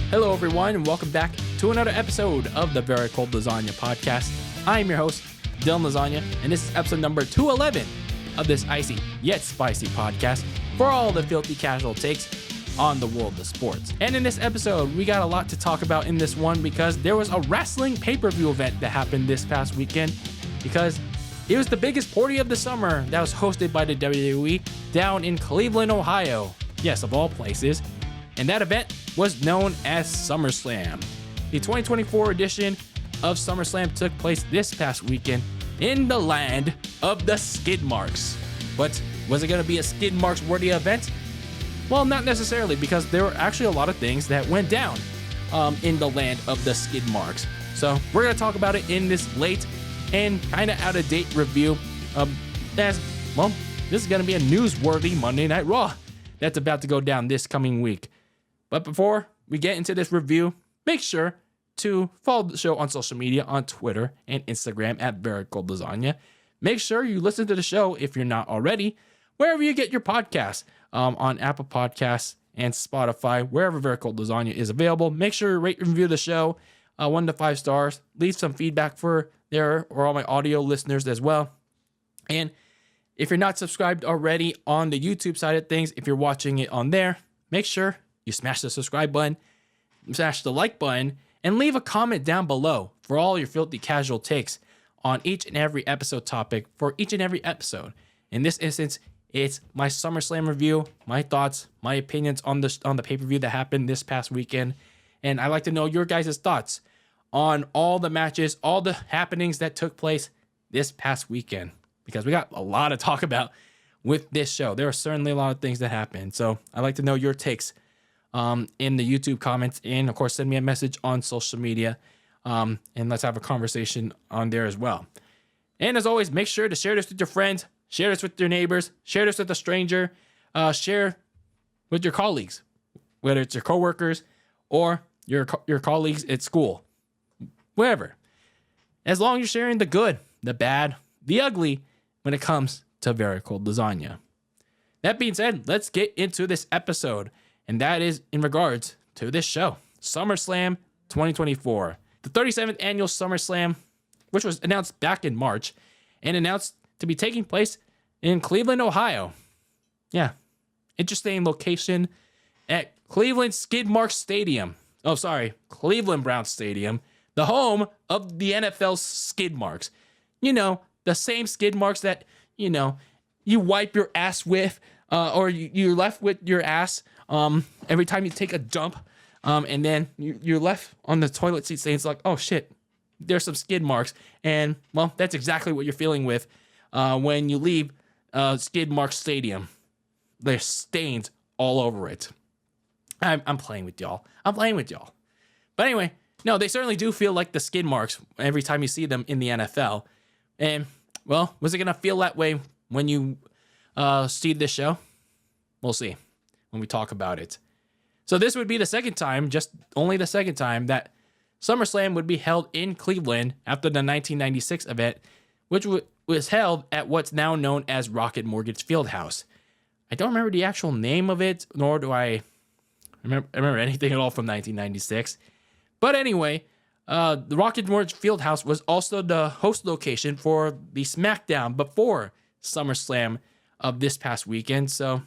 Hello, everyone, and welcome back to another episode of the Very Cold Lasagna podcast. I'm your host, DylanLasagna, and this is episode number 211 of this icy yet spicy podcast for all the filthy casual takes on the world of sports. And in this episode, we got a lot to talk about in this one because there was a wrestling pay-per-view event that happened this past weekend because it was the biggest party of the summer that was hosted by the WWE down in Cleveland, Ohio. Yes, of all places. And that event was known as SummerSlam. The 2024 edition of SummerSlam took place this past weekend in the land of the skid marks. But was it going to be a skid marks worthy event? Well, not necessarily, because there were actually a lot of things that went down in the land of the skid marks. So we're going to talk about it in this late and kind of out-of-date review as, well, this is going to be a newsworthy Monday Night Raw that's about to go down this coming week. But before we get into this review, make sure to follow the show on social media on Twitter and Instagram at Very Cold Lasagna. Make sure you listen to the show if you're not already, wherever you get your podcasts, on Apple Podcasts and Spotify, wherever Very Cold Lasagna is available. Make sure to rate and review the show 1 to 5 stars. Leave some feedback for there or all my audio listeners as well. And if you're not subscribed already on the YouTube side of things, if you're watching it on there, make sure you smash the subscribe button, smash the like button, and leave a comment down below for all your filthy casual takes on each and every episode topic for each and every episode. In this instance, it's my SummerSlam review, my thoughts, my opinions on the pay-per-view that happened this past weekend. And I'd like to know your guys' thoughts on all the matches, all the happenings that took place this past weekend. Because we got a lot to talk about with this show. There are certainly a lot of things that happened. So I'd like to know your takes in the YouTube comments, and of course send me a message on social media, and let's have a conversation on there as well. And as always, make sure to share this with your friends, share this with your neighbors, share this with a stranger, share with your colleagues, whether it's your coworkers or your colleagues at school, wherever. As long as you're sharing the good, the bad, the ugly when it comes to Very Cold Lasagna. That being said, let's get into this episode. And that is in regards to this show, SummerSlam 2024. The 37th annual SummerSlam, which was announced back in March and announced to be taking place in Cleveland, Ohio. Yeah, interesting location at Cleveland Skidmark Stadium. Oh, sorry, Cleveland Browns Stadium, the home of the NFL's skid marks. You know, the same skid marks that, you know, you wipe your ass with, or you're left with your ass every time you take a dump, and then you're left on the toilet seat saying, it's like, oh shit, there's some skid marks. And well, that's exactly what you're feeling with when you leave Skid Mark Stadium. There's stains all over it. I'm playing with y'all. But anyway, no, they certainly do feel like the skid marks every time you see them in the NFL. And well, was it going to feel that way when you see this show? We'll see when we talk about it. So this would be the second time, just only the second time, that SummerSlam would be held in Cleveland after the 1996 event, which was held at what's now known as Rocket Mortgage Fieldhouse. I don't remember the actual name of it, nor do I remember anything at all from 1996. But anyway, the Rocket Mortgage Fieldhouse was also the host location for the SmackDown before SummerSlam of this past weekend. So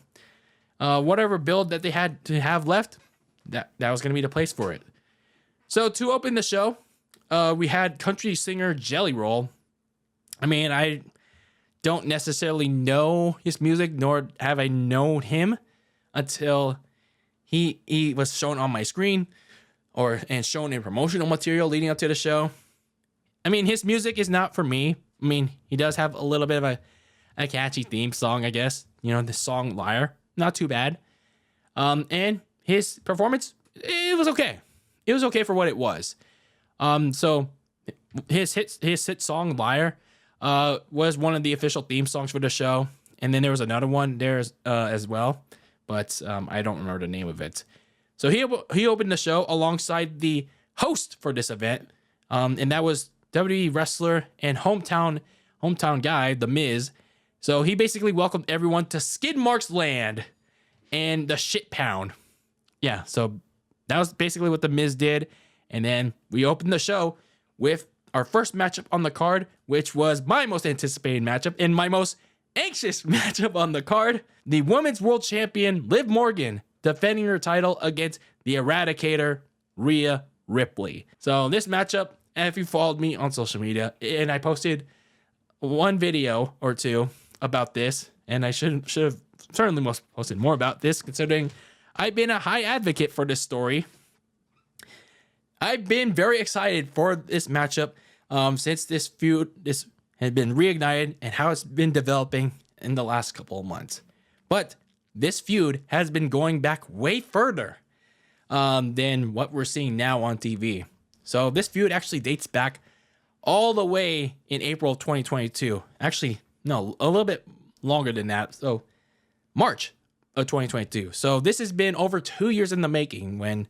whatever build that they had to have left, that was going to be the place for it. So to open the show, we had country singer Jelly Roll. I mean, I don't necessarily know his music, nor have I known him until he was shown on my screen and shown in promotional material leading up to the show. I mean, his music is not for me. I mean, he does have a little bit of a catchy theme song, I guess. You know, the song Liar. Not too bad. And his performance, it was okay. It was okay for what it was. So his hit song Liar was one of the official theme songs for the show. And then there was another one there as well. But I don't remember the name of it. So he opened the show alongside the host for this event. And that was WWE wrestler and hometown guy, The Miz. So he basically welcomed everyone to Skid Marks Land and the shit pound. Yeah, so that was basically what The Miz did. And then we opened the show with our first matchup on the card, which was my most anticipated matchup and my most anxious matchup on the card. The Women's World Champion, Liv Morgan, defending her title against the Eradicator, Rhea Ripley. So this matchup, if you followed me on social media, and I posted one video or two about this, and I should have certainly posted more about this, considering I've been a high advocate for this story. I've been very excited for this matchup since this has been reignited and how it's been developing in the last couple of months. But this feud has been going back way further than what we're seeing now on TV. So this feud actually dates back all the way in April of 2022. Actually, no, a little bit longer than that. So March of 2022. So this has been over 2 years in the making when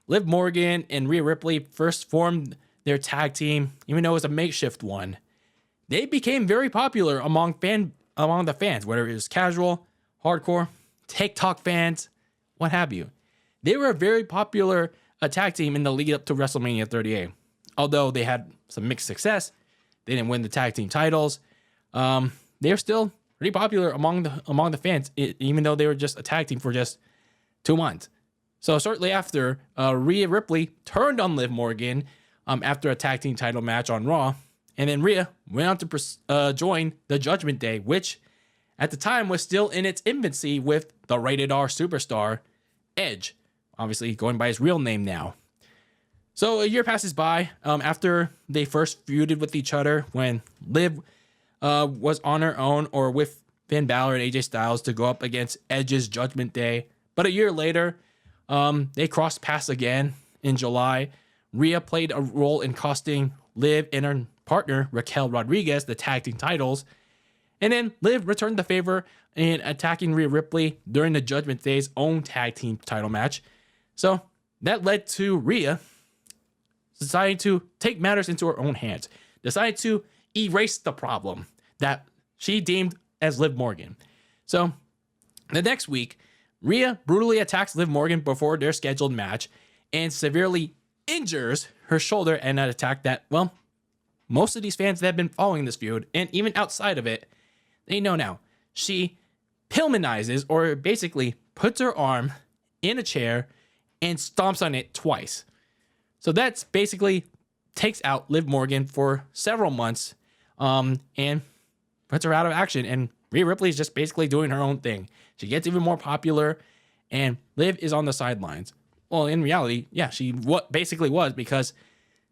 Liv Morgan and Rhea Ripley first formed their tag team, even though it was a makeshift one. They became very popular among the fans, whether it was casual, hardcore, TikTok fans, what have you. They were a very popular tag team in the lead up to WrestleMania 38. Although they had some mixed success, they didn't win the tag team titles. They're still pretty popular among the fans, even though they were just a tag team for just 2 months. So shortly after, Rhea Ripley turned on Liv Morgan after a tag team title match on Raw. And then Rhea went on to join the Judgment Day, which at the time was still in its infancy with the rated R superstar, Edge. Obviously going by his real name now. So a year passes by after they first feuded with each other when Liv was on her own or with Finn Balor and AJ Styles to go up against Edge's Judgment Day. But a year later, they crossed paths again in July. Rhea played a role in costing Liv and her partner, Raquel Rodriguez, the tag team titles. And then Liv returned the favor in attacking Rhea Ripley during the Judgment Day's own tag team title match. So that led to Rhea deciding to take matters into her own hands, decided to erase the problem that she deemed as Liv Morgan. So the next week, Rhea brutally attacks Liv Morgan before their scheduled match and severely injures her shoulder in an attack that, well, most of these fans that have been following this feud, and even outside of it, they know now. She Pillmanizes, or basically puts her arm in a chair and stomps on it twice. So that's basically takes out Liv Morgan for several months and puts her out of action. And Rhea Ripley is just basically doing her own thing. She gets even more popular, and Liv is on the sidelines. Well, in reality, yeah, she basically was, because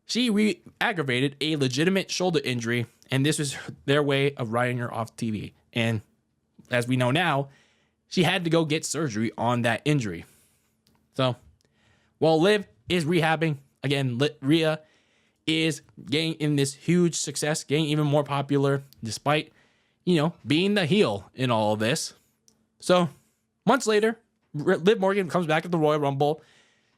she aggravated a legitimate shoulder injury, and this was their way of writing her off TV. And as we know now, she had to go get surgery on that injury. So while Liv is rehabbing, again, Rhea is getting in this huge success, getting even more popular, despite, being the heel in all of this. So months later, Liv Morgan comes back at the Royal Rumble.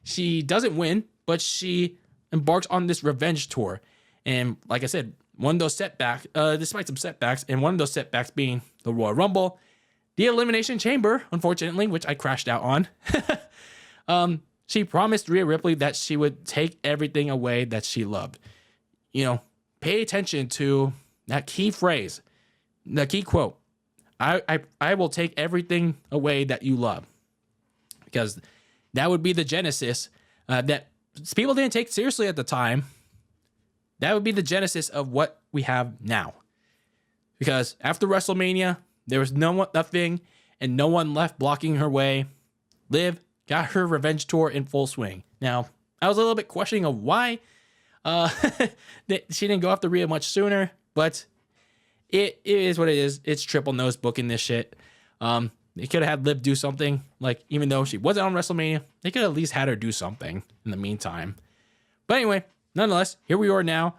She doesn't win, but she embarks on this revenge tour. And like I said, one of those setbacks, despite some setbacks, and one of those setbacks being the Royal Rumble, the Elimination Chamber, unfortunately, which I crashed out on, she promised Rhea Ripley that she would take everything away that she loved. Pay attention to that key phrase, the key quote. I will take everything away that you love. Because that would be the genesis that people didn't take seriously at the time. That would be the genesis of what we have now. Because after WrestleMania, there was nothing and no one left blocking her way. Liv got her revenge tour in full swing. Now, I was a little bit questioning of why that she didn't go after Rhea much sooner, but it is what it is. It's triple nose booking this shit. They could have had Liv do something, like, even though she wasn't on WrestleMania, they could have at least had her do something in the meantime. But anyway, nonetheless, here we are now.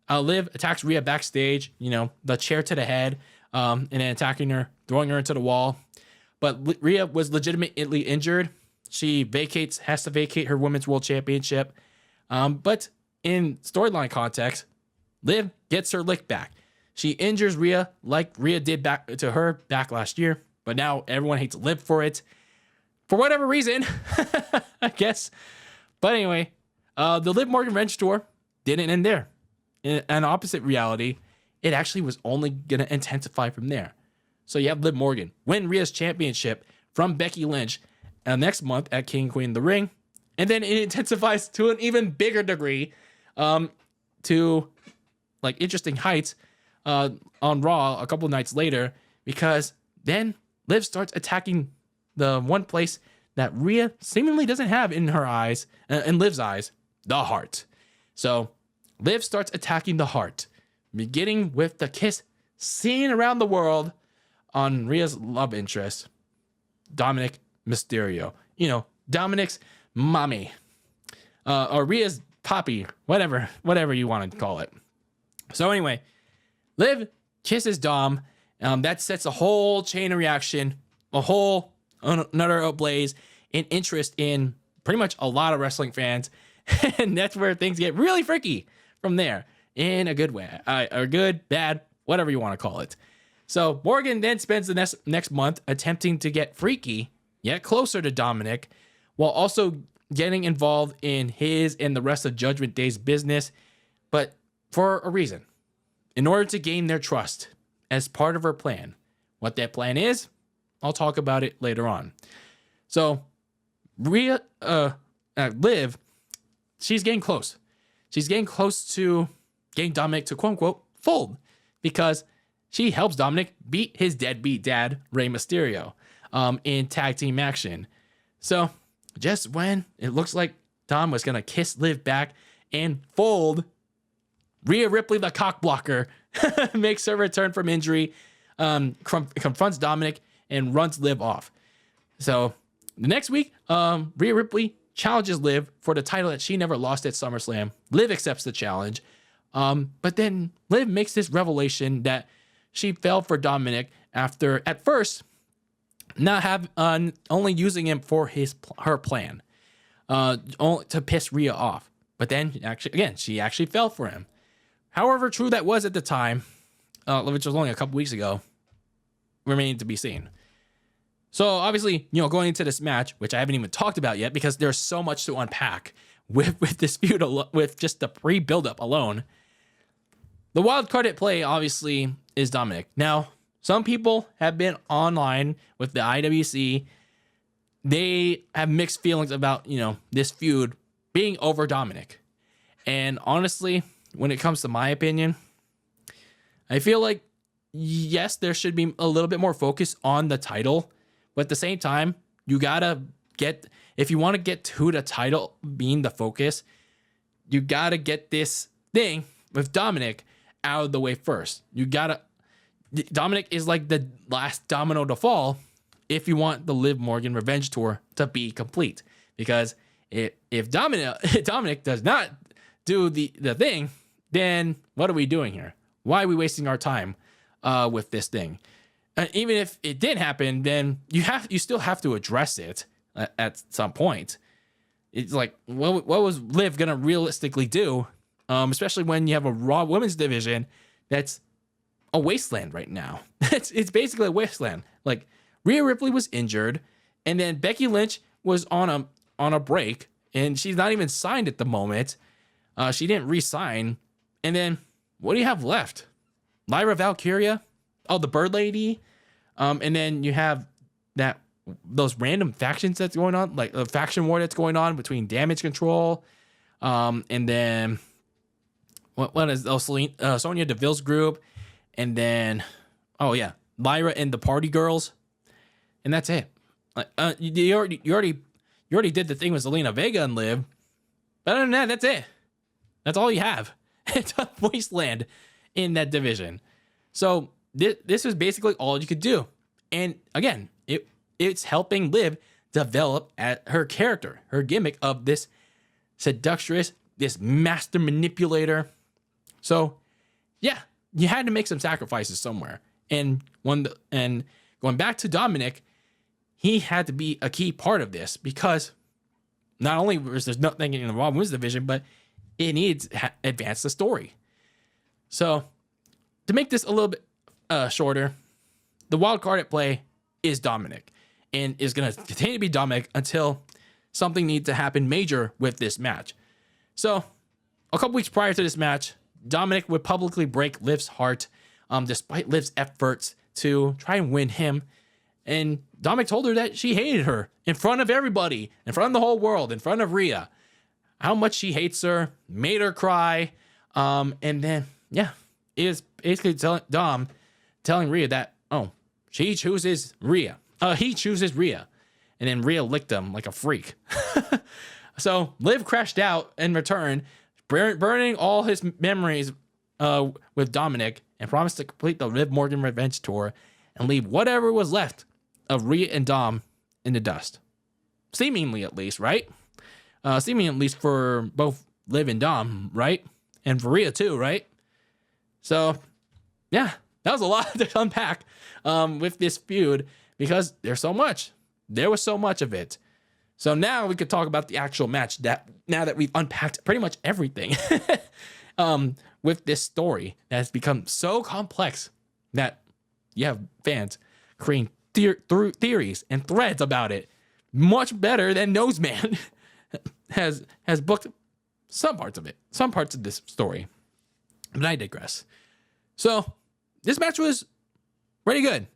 Liv attacks Rhea backstage, the chair to the head, and then attacking her, throwing her into the wall. But Rhea was legitimately injured. She has to vacate her Women's World Championship. But in storyline context, Liv gets her lick back. She injures Rhea like Rhea did back to her back last year. But now everyone hates Liv for it. For whatever reason, I guess. But anyway, the Liv Morgan Revenge Tour didn't end there. In an opposite reality, it actually was only going to intensify from there. So you have Liv Morgan win Rhea's championship from Becky Lynch next month at King Queen of the Ring. And then it intensifies to an even bigger degree to like interesting heights on Raw a couple nights later, because then Liv starts attacking the one place that Rhea seemingly doesn't have in her eyes, in Liv's eyes, the heart. So Liv starts attacking the heart, beginning with the kiss seen around the world on Rhea's love interest, Dominic Mysterio. You know, Dominic's mommy, or Rhea's poppy, whatever you want to call it. So anyway, Liv kisses Dom. That sets a whole chain of reaction, another ablaze in interest in pretty much a lot of wrestling fans. And that's where things get really freaky from there, in a good way, or good, bad, whatever you want to call it. So Morgan then spends the next month attempting to get freaky, yet closer to Dominic, while also getting involved in his and the rest of Judgment Day's business, but for a reason. In order to gain their trust as part of her plan. What that plan is, I'll talk about it later on. So Liv, she's getting close. She's getting close to getting Dominic to quote unquote fold, because she helps Dominic beat his deadbeat dad, Rey Mysterio, in tag team action. So just when it looks like Dom was going to kiss Liv back and fold, Rhea Ripley, the cock blocker, makes her return from injury, confronts Dominic, and runs Liv off. So the next week, Rhea Ripley challenges Liv for the title that she never lost at SummerSlam. Liv accepts the challenge. But then Liv makes this revelation that she fell for Dominic after, at first, only using him for her plan, to piss Rhea off. But then, she actually fell for him. However true that was at the time, which was only a couple weeks ago, remained to be seen. So obviously, going into this match, which I haven't even talked about yet because there's so much to unpack with this feud, with just the pre-buildup alone. The wild card at play, obviously, is Dominic. Now, some people have been online with the IWC. They have mixed feelings about, this feud being over Dominic. And honestly, when it comes to my opinion, I feel like, yes, there should be a little bit more focus on the title. But at the same time, you gotta if you want to get to the title being the focus, you gotta get this thing with Dominic out of the way first. Dominic is like the last domino to fall if you want the Liv Morgan Revenge Tour to be complete. Because if Dominic does not do the thing, then what are we doing here? Why are we wasting our time with this thing? Even if it did happen, then you still have to address it at some point. It's like, what was Liv gonna realistically do? Especially when you have a Raw Women's division that's a wasteland right now. It's basically a wasteland. Like, Rhea Ripley was injured, and then Becky Lynch was on a break, and she's not even signed at the moment. She didn't re-sign. And then what do you have left? Lyra Valkyria? Oh, the Bird Lady? And then you have those random factions that's going on, like a faction war that's going on between Damage Control, and then what is Sonya Deville's group, and then Lyra and the Party Girls, and that's it. Like you already did the thing with Zelina Vega and Liv, but other than that, that's it. That's all you have. It's a wasteland in that division. So this was basically all you could do. And again, it's helping Liv develop at her character, her gimmick of this seductress, this master manipulator. So yeah, you had to make some sacrifices somewhere. And going back to Dominic, he had to be a key part of this, because not only was there nothing in the Raw Women's division, but it needs to advance the story. So to make this a little bit shorter, the wild card at play is Dominic, and is going to continue to be Dominic until something needs to happen major with this match. So a couple weeks prior to this match, Dominic would publicly break Liv's heart, despite Liv's efforts to try and win him. And Dominic told her that she hated her in front of everybody, in front of the whole world, in front of Rhea. How much she hates her, made her cry. And then, yeah, it is basically telling Rhea that, oh, she chooses Rhea. He chooses Rhea. And then Rhea licked him like a freak. So Liv crashed out in return, burning all his memories with Dominic, and promised to complete the Liv Morgan Revenge Tour and leave whatever was left of Rhea and Dom in the dust. Seemingly, at least, right? Seemingly, at least for both Liv and Dom, right? And for Rhea, too, right? So, yeah, that was a lot to unpack with this feud because there's so much. There was so much of it. So now we could talk about the actual match now that we've unpacked pretty much everything with this story that has become so complex that you have fans creating theories and threads about it much better than Noseman has booked some parts of it, some parts of this story. But I digress. So this match was pretty good.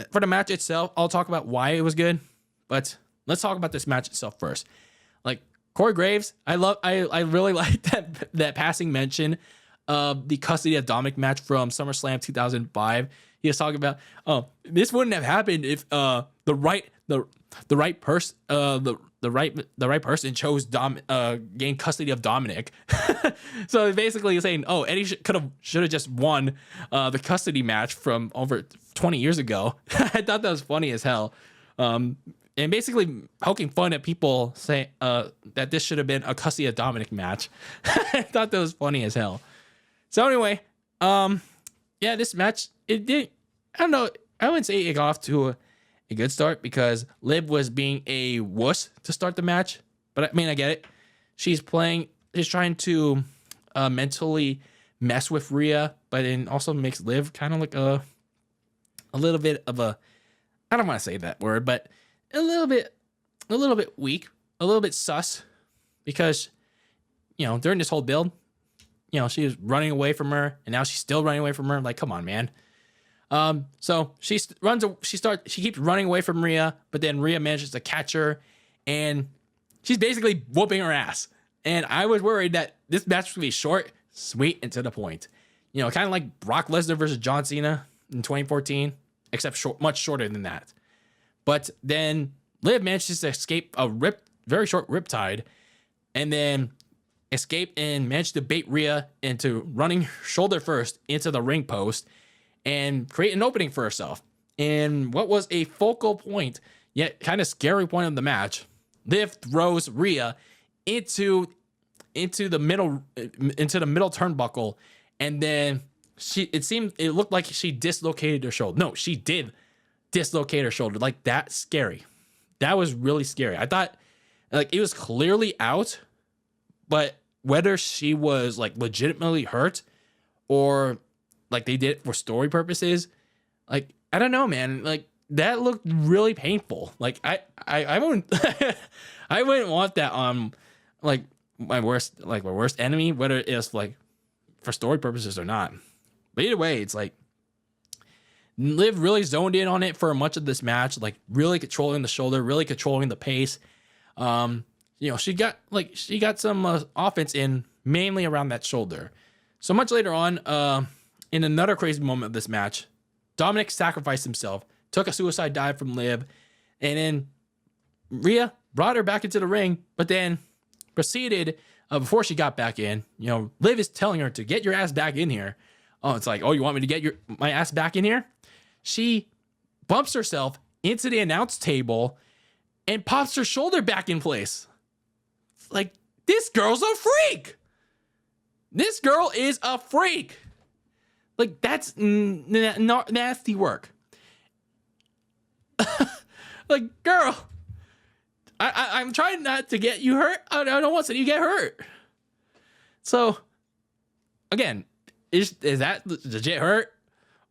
For the match itself, I'll talk about why it was good, but let's talk about this match itself first. Like Corey Graves, I really like that passing mention of the custody of Dominic match from SummerSlam 2005. He was talking about, oh, this wouldn't have happened if the right person chose gain custody of Dominic. So basically he's saying, oh, Eddie should have just won the custody match from over 20 years ago. I thought that was funny as hell. And basically poking fun at people saying that this should have been a custody of Dominic match. I thought that was funny as hell. So anyway, yeah, this match, it did, I don't know, I wouldn't say it got off to a good start because Liv was being a wuss to start the match. But I mean, I get it. She's trying to mentally mess with Rhea, but it also makes Liv kind of like a little bit of a, I don't want to say that word, but a little bit weak, a little bit sus, because, you know, during this whole build, you know, she was running away from her, and now she's still running away from her. Like, come on, man. So she keeps running away from Rhea, but then Rhea manages to catch her, and she's basically whooping her ass. And I was worried that this match was gonna be short, sweet, and to the point. You know, kind of like Brock Lesnar versus John Cena in 2014, except much shorter than that. But then Liv manages to escape a very short riptide, and then escape and managed to bait Rhea into running shoulder first into the ring post and create an opening for herself. And what was a focal point, yet kind of scary point of the match, Liv throws Rhea into the middle turnbuckle, and then it looked like she dislocated her shoulder. No, she did dislocate her shoulder. Like, that's scary. That was really scary. I thought like it was clearly out, but whether she was like legitimately hurt or like they did it for story purposes, like, I don't know, man. Like, that looked really painful. Like, I wouldn't I wouldn't want that on like my worst enemy, whether it's like for story purposes or not. But either way, it's like Liv really zoned in on it for much of this match, like really controlling the shoulder, really controlling the pace. You know, she got some offense in mainly around that shoulder. So much later on, in another crazy moment of this match, Dominic sacrificed himself, took a suicide dive from Liv, and then Rhea brought her back into the ring, but then proceeded, before she got back in, you know, Liv is telling her to get your ass back in here. Oh, it's like, oh, you want me to get my ass back in here? She bumps herself into the announce table and pops her shoulder back in place. Like, this girl's a freak. This girl is a freak. Like, that's nasty work. Like, girl, I'm trying not to get you hurt. I don't want to see you get hurt. So, again, is that legit hurt?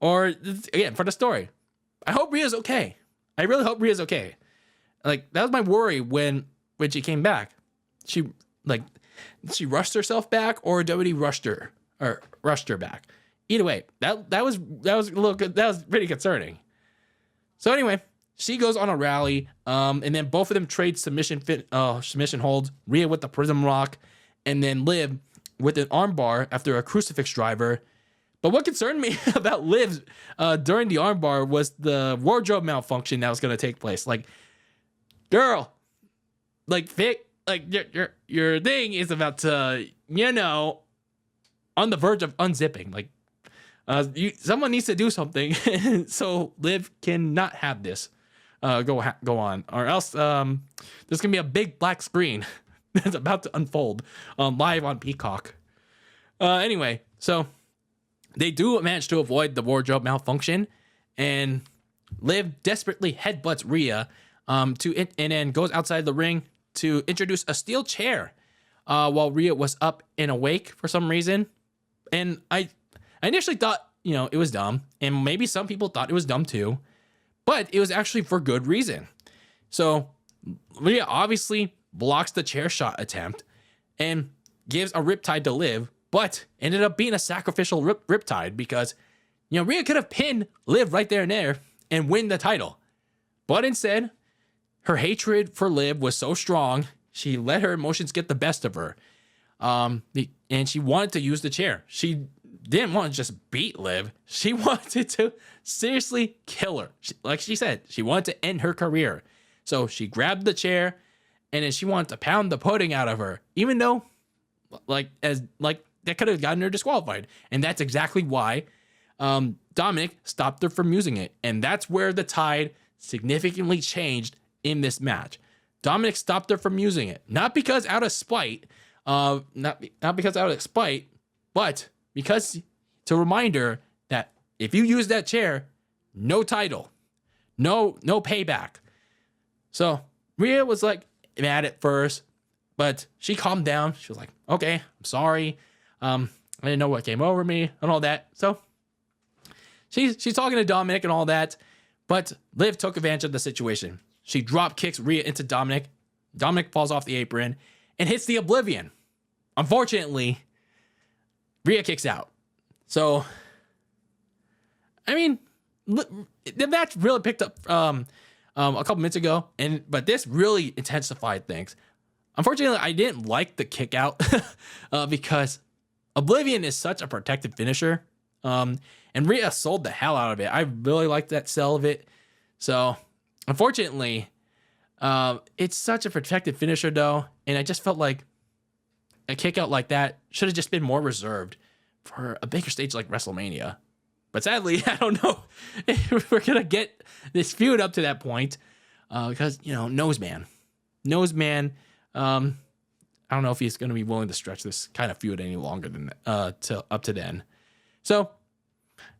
Or, again, for the story, I hope Rhea's okay. I really hope Rhea's okay. Like, that was my worry when she came back. She rushed herself back, or WWE rushed her back. Either way, that was a little good. That was pretty concerning. So anyway, she goes on a rally, and then both of them trade submission holds. Rhea with the Prism Rock, and then Liv with an armbar after a crucifix driver. But what concerned me about Liv during the armbar was the wardrobe malfunction that was going to take place. Like, girl, like, your thing is about to, on the verge of unzipping. Like, someone needs to do something, so Liv cannot have this go on, or else there's gonna be a big black screen that's about to unfold live on Peacock. Anyway, so they do manage to avoid the wardrobe malfunction, and Liv desperately headbutts Rhea and then goes outside the ring to introduce a steel chair while Rhea was up and awake for some reason. And I initially thought, it was dumb, and maybe some people thought it was dumb too, but it was actually for good reason. So Rhea obviously blocks the chair shot attempt and gives a riptide to Liv, but ended up being a sacrificial riptide because, Rhea could have pinned Liv right there and there and win the title. But instead, her hatred for Liv was so strong, she let her emotions get the best of her. And she wanted to use the chair. She didn't want to just beat Liv. She wanted to seriously kill her. Like she said, she wanted to end her career. So she grabbed the chair, and then she wanted to pound the pudding out of her, even though, that could have gotten her disqualified. And that's exactly why Dominic stopped her from using it. And that's where the tide significantly changed in this match. Dominic stopped her from using it, not because out of spite, but because to remind her that if you use that chair, no title, no payback. So Rhea was like mad at first, but she calmed down. She was like, okay, I'm sorry. I didn't know what came over me and all that. So she's talking to Dominic and all that, but Liv took advantage of the situation. She drop kicks Rhea into Dominic. Dominic falls off the apron and hits the Oblivion. Unfortunately, Rhea kicks out. So, I mean, the match really picked up a couple minutes ago, but this really intensified things. Unfortunately, I didn't like the kick out because Oblivion is such a protected finisher, and Rhea sold the hell out of it. I really liked that sell of it. So, unfortunately, it's such a protected finisher though, and I just felt like a kick out like that should have just been more reserved for a bigger stage like WrestleMania. But sadly, I don't know if we're gonna get this feud up to that point, because Noseman, I don't know if he's gonna be willing to stretch this kind of feud any longer than till up to then. So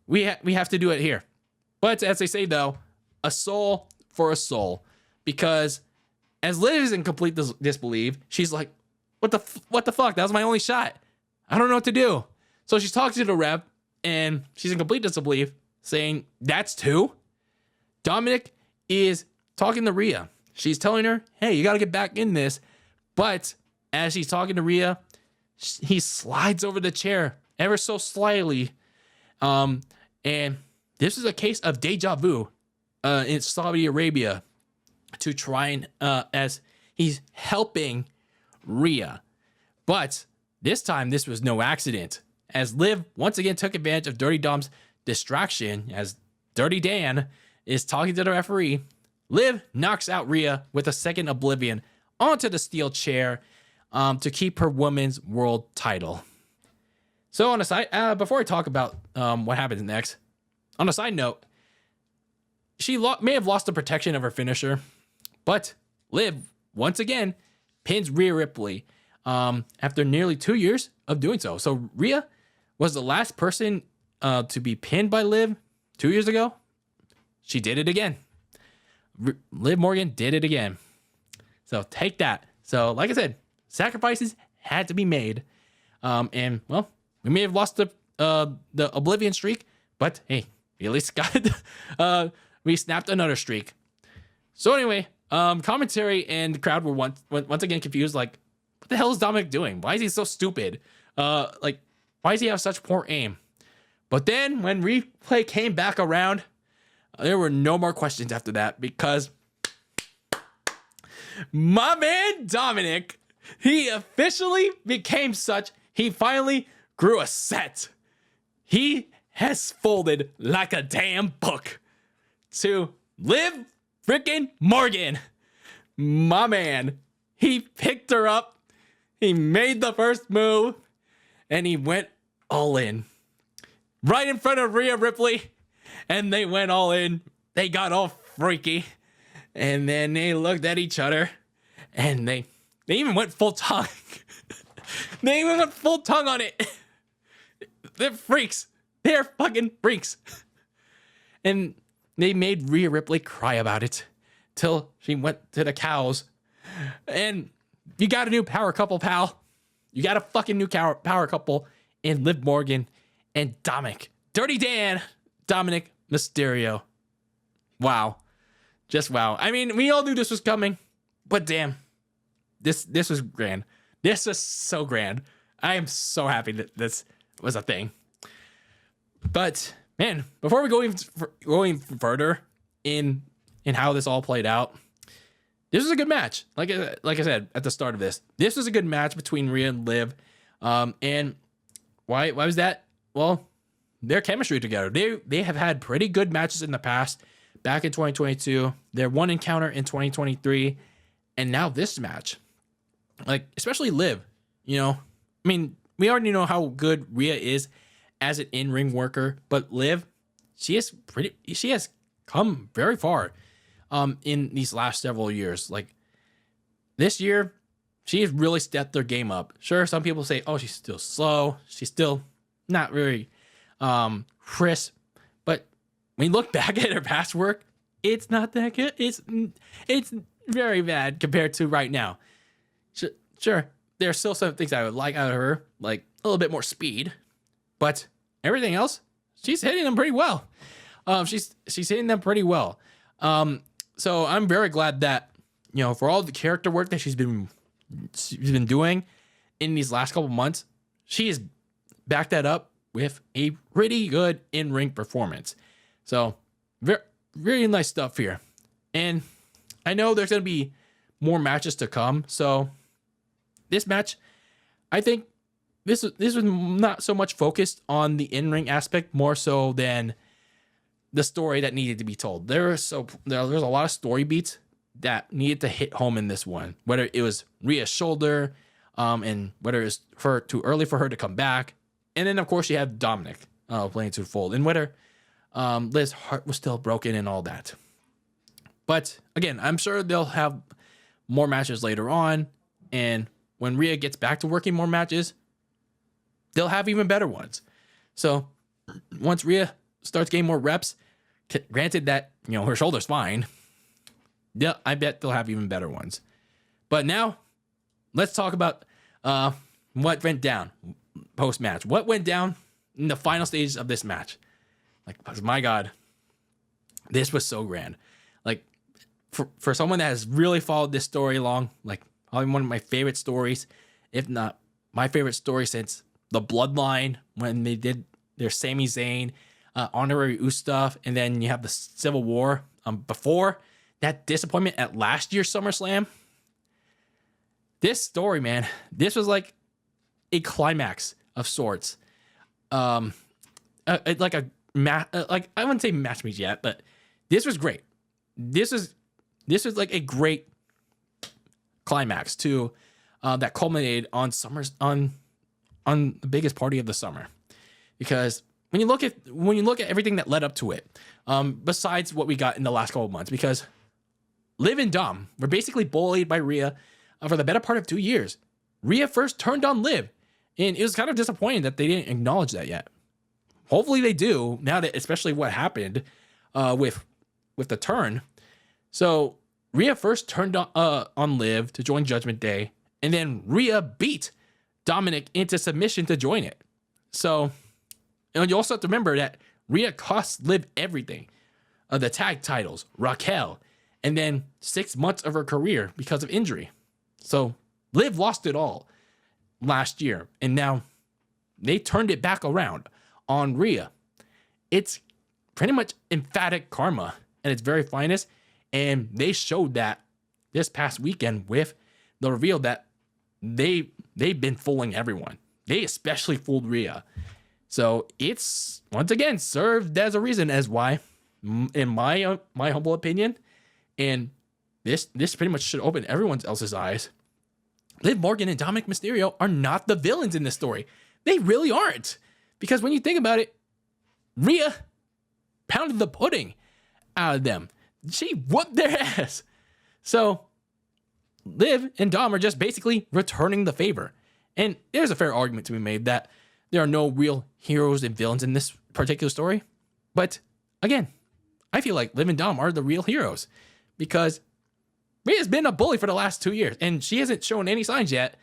we have to do it here. But as they say though, a soul for a soul, because as Liv is in complete disbelief, she's like, what the fuck? That was my only shot. I don't know what to do. So she's talking to the rep, and she's in complete disbelief, saying, that's two? Dominic is talking to Rhea. She's telling her, hey, you got to get back in this. But as she's talking to Rhea, he slides over the chair ever so slightly. And this is a case of deja vu in Saudi Arabia to try and, as he's helping Rhea. But this time, this was no accident, as Liv once again took advantage of Dirty Dom's distraction, as Dirty Dan is talking to the referee. Liv knocks out Rhea with a second Oblivion onto the steel chair to keep her women's world title. So on a side, before I talk about what happens next, on a side note, she may have lost the protection of her finisher, but Liv once again pins Rhea Ripley after nearly 2 years of doing so. So Rhea was the last person to be pinned by Liv 2 years ago. She did it again. Liv Morgan did it again. So take that. So like I said, sacrifices had to be made. And well, we may have lost the Oblivion streak, but hey, we at least got we snapped another streak. So anyway, Commentary and the crowd were once again confused. Like, what the hell is Dominic doing? Why is he so stupid? Like, why does he have such poor aim? But then when replay came back around, there were no more questions after that, because my man Dominic, he officially became such. He finally grew a set. He has folded like a damn book to Liv freaking Morgan. My man, he picked her up, he made the first move, and he went all in. Right in front of Rhea Ripley, and they went all in. They got all freaky, and then they looked at each other, and they even went full tongue. They even went full tongue on it. They're freaks. They're fucking freaks. And they made Rhea Ripley cry about it till she went to the cows. And you got a new power couple, pal. You got a fucking new power couple in Liv Morgan and Dominic. Dirty Dan, Dominic Mysterio. Wow. Just wow. I mean, we all knew this was coming, but damn. This was grand. This was so grand. I am so happy that this was a thing. But man, before we go even further in how this all played out, this was a good match. Like I said at the start of this was a good match between Rhea and Liv. And why was that? Well, their chemistry together. They have had pretty good matches in the past. Back in 2022, their one encounter in 2023, and now this match. Like, especially Liv, you know, I mean, we already know how good Rhea is as an in-ring worker, but Liv, she has come very far in these last several years. Like, this year, she has really stepped their game up. Sure, some people say, oh, she's still slow. She's still not very crisp. But when you look back at her past work, it's not that good. It's very bad compared to right now. Sure, there are still some things I would like out of her, like a little bit more speed, but everything else, she's hitting them pretty well. She's hitting them pretty well. So I'm very glad that, you know, for all the character work that she's been doing in these last couple months, she has backed that up with a pretty good in-ring performance. So very, very nice stuff here. And I know there's going to be more matches to come. So this match, I think this was not so much focused on the in-ring aspect, more so than the story that needed to be told. There's a lot of story beats that needed to hit home in this one, whether it was Rhea's shoulder, and whether it's too early for her to come back. And then, of course, you have Dominic playing to fold, and whether Liv's heart was still broken and all that. But again, I'm sure they'll have more matches later on, and when Rhea gets back to working more matches, they'll have even better ones. So once Rhea starts getting more reps, granted that, you know, her shoulder's fine, I bet they'll have even better ones. But now, let's talk about what went down post-match. What went down in the final stages of this match? Like, my God, this was so grand. Like, for someone that has really followed this story along, like, probably one of my favorite stories, if not my favorite story since the Bloodline, when they did their Sami Zayn, Honorary Usos stuff, and then you have the Civil War. Before that disappointment at last year's SummerSlam, this story, man, this was like a climax of sorts. Like I wouldn't say match meet yet, but this was great. This was like a great climax to that culminated on on the biggest party of the summer, because when you look at everything that led up to it, besides what we got in the last couple of months, because Liv and Dom were basically bullied by Rhea for the better part of 2 years. Rhea first turned on Liv, and it was kind of disappointing that they didn't acknowledge that yet. Hopefully they do now, that especially what happened with the turn. So Rhea first turned on Liv to join Judgment Day, and then Rhea beat Dominic into submission to join it. So, and you also have to remember that Rhea cost Liv everything. The tag titles, Raquel, and then 6 months of her career because of injury. So Liv lost it all last year, and now they turned it back around on Rhea. It's pretty much emphatic karma at its very finest, and they showed that this past weekend with the reveal that they've been fooling everyone. They especially fooled Rhea. So it's once again served as a reason as why, in my humble opinion, and this pretty much should open everyone else's eyes. Liv Morgan and Dominic Mysterio are not the villains in this story. They really aren't. Because when you think about it, Rhea pounded the pudding out of them. She whooped their ass. So Liv and Dom are just basically returning the favor. And there's a fair argument to be made that there are no real heroes and villains in this particular story. But again, I feel like Liv and Dom are the real heroes because Rhea's been a bully for the last 2 years, and she hasn't shown any signs yet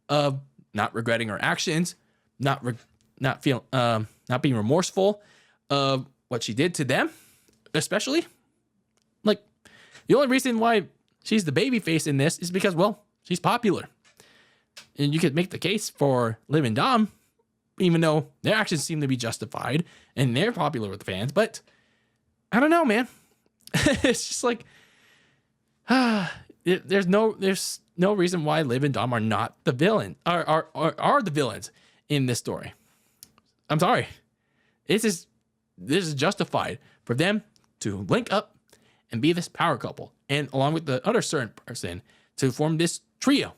of not regretting her actions, not being remorseful of what she did to them, especially. Like, the only reason why she's the babyface in this is because, well, she's popular. And you could make the case for Liv and Dom, even though their actions seem to be justified and they're popular with the fans. But I don't know, man. It's just like, there's no reason why Liv and Dom are not the villain, are the villains in this story. I'm sorry. This is justified for them to link up and be this power couple, and along with the other certain person to form this trio.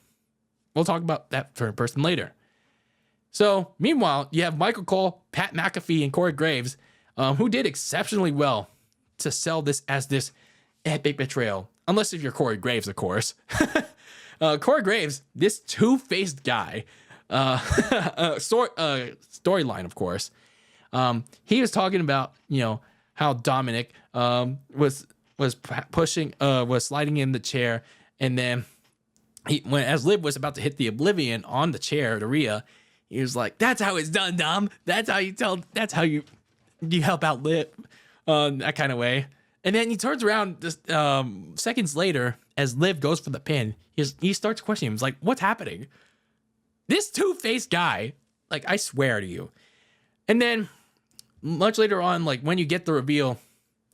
We'll talk about that certain person later. So, meanwhile, you have Michael Cole, Pat McAfee, and Corey Graves, who did exceptionally well to sell this as this epic betrayal. Unless if you're Corey Graves, of course. Corey Graves, this two-faced guy, storyline, of course. He was talking about, how Dominic was sliding in the chair, and then as Liv was about to hit the oblivion on the chair to Rhea, he was like, "That's how it's done, Dom. That's how you help out Liv," that kind of way. And then he turns around just, seconds later as Liv goes for the pin. He starts questioning him. He's like, "What's happening? This two-faced guy, like, I swear to you." And then much later on, like, when you get the reveal,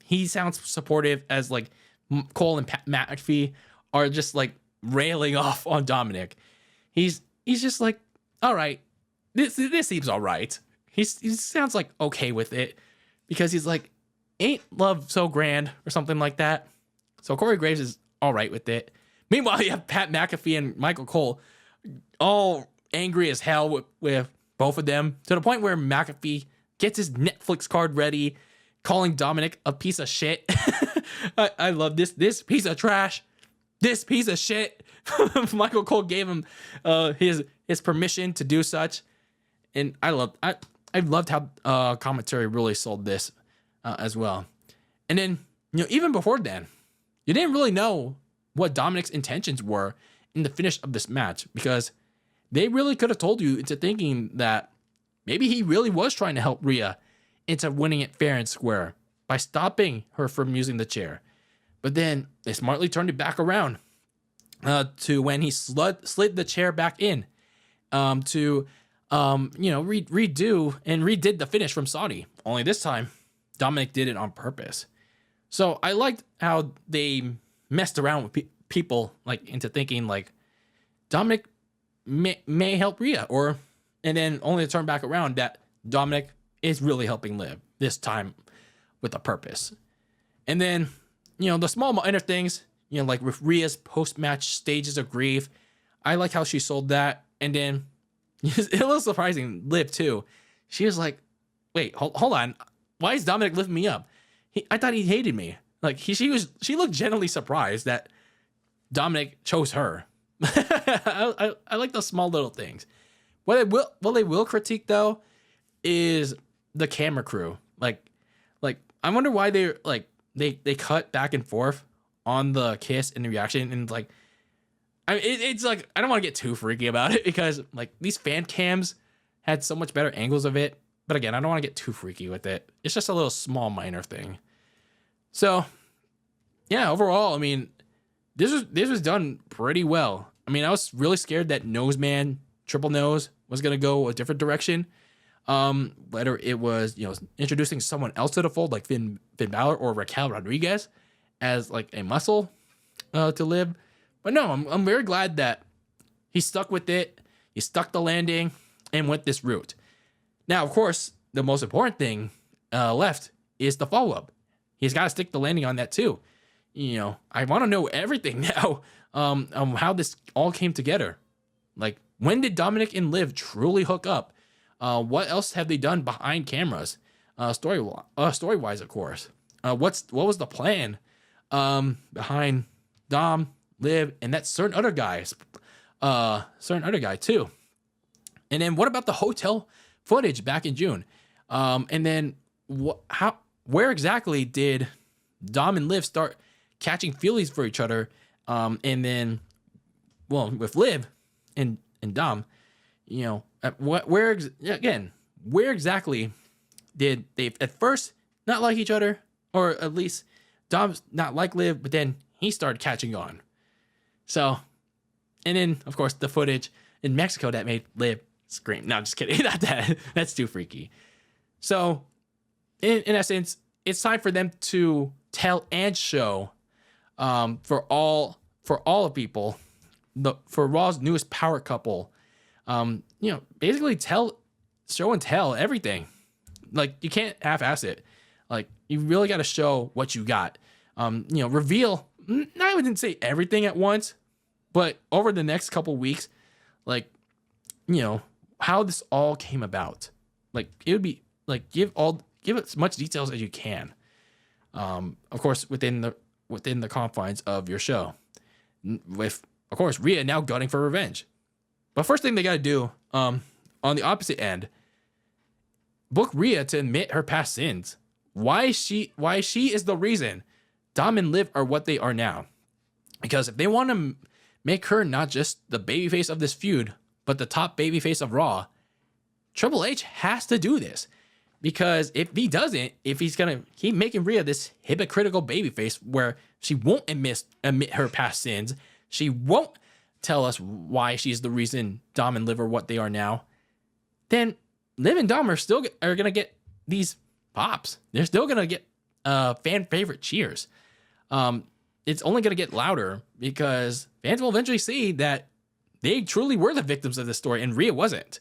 he sounds supportive as, like, Cole and Pat McAfee are just, like, railing off on Dominic. He's just like, "All right, this seems all right." He sounds like okay with it because he's like, "Ain't love so grand," or something like that. So Corey Graves is all right with it. Meanwhile, you have Pat McAfee and Michael Cole all angry as hell with both of them, to the point where McAfee gets his Netflix card ready, calling Dominic a piece of shit. I love this piece of trash, this piece of shit. Michael Cole gave him his permission to do such, and I loved how commentary really sold this as well. And then, even before then, you didn't really know what Dominic's intentions were in the finish of this match, because they really could have told you into thinking that maybe he really was trying to help Rhea into winning it fair and square by stopping her from using the chair. But then they smartly turned it back around to when he slid the chair back in to redo and redid the finish from Saudi. Only this time, Dominic did it on purpose. So I liked how they messed around with people, like, into thinking like Dominic may help Rhea, and then only to turn back around that Dominic is really helping Liv this time with a purpose. And then, the small minor things, like with Rhea's post-match stages of grief, I like how she sold that. And then it was surprising, Liv too. She was like, "Wait, hold on. Why is Dominic lifting me up? I thought he hated me." Like, she looked genuinely surprised that Dominic chose her. I like those small little things. What they will critique though is the camera crew. Like I wonder why they cut back and forth on the kiss and the reaction, and like, it's like, I don't want to get too freaky about it because, like, these fan cams had so much better angles of it. But again, I don't want to get too freaky with it. It's just a little small minor thing. So yeah, overall, I mean, this was done pretty well. I mean, I was really scared that Nose Man, Triple Nose, was gonna go a different direction. Whether it was, introducing someone else to the fold like Finn Balor or Raquel Rodriguez as like a muscle to live. But no, I'm very glad that he stuck with it. He stuck the landing and went this route. Now, of course, the most important thing left is the follow-up. He's got to stick the landing on that too. I want to know everything now how this all came together. Like, when did Dominic and Liv truly hook up? What else have they done behind cameras? Story-wise, of course. What was the plan behind Dom, Liv, and that certain other guy too? And then what about the hotel footage back in June? And then where exactly did Dom and Liv start catching feelings for each other? And then, with Liv and Dom, where exactly did they at first not like each other, or at least Dom's not like Liv, but then he started catching on. So, and then of course the footage in Mexico that made Liv scream. No, I'm just kidding. Not that. That's too freaky. So, in essence, it's time for them to tell and show, for all of people, for Raw's newest power couple. Basically show and tell everything. Like, you can't half-ass it. Like, you really got to show what you got. Reveal, I wouldn't say everything at once, but over the next couple weeks, like, how this all came about. Like, it would be like, give as much details as you can. Of course, within the confines of your show. With, of course, Rhea now gunning for revenge. But first thing they got to do, on the opposite end, book Rhea to admit her past sins. Why she is the reason Dom and Liv are what they are now. Because if they want to make her not just the babyface of this feud, but the top babyface of Raw, Triple H has to do this. Because if he doesn't, if he's going to keep making Rhea this hypocritical babyface where she won't admit her past sins, she won't tell us why she's the reason Dom and Liv are what they are now, then Liv and Dom are going to get these pops. They're still going to get fan favorite cheers. It's only going to get louder because fans will eventually see that they truly were the victims of this story and Rhea wasn't.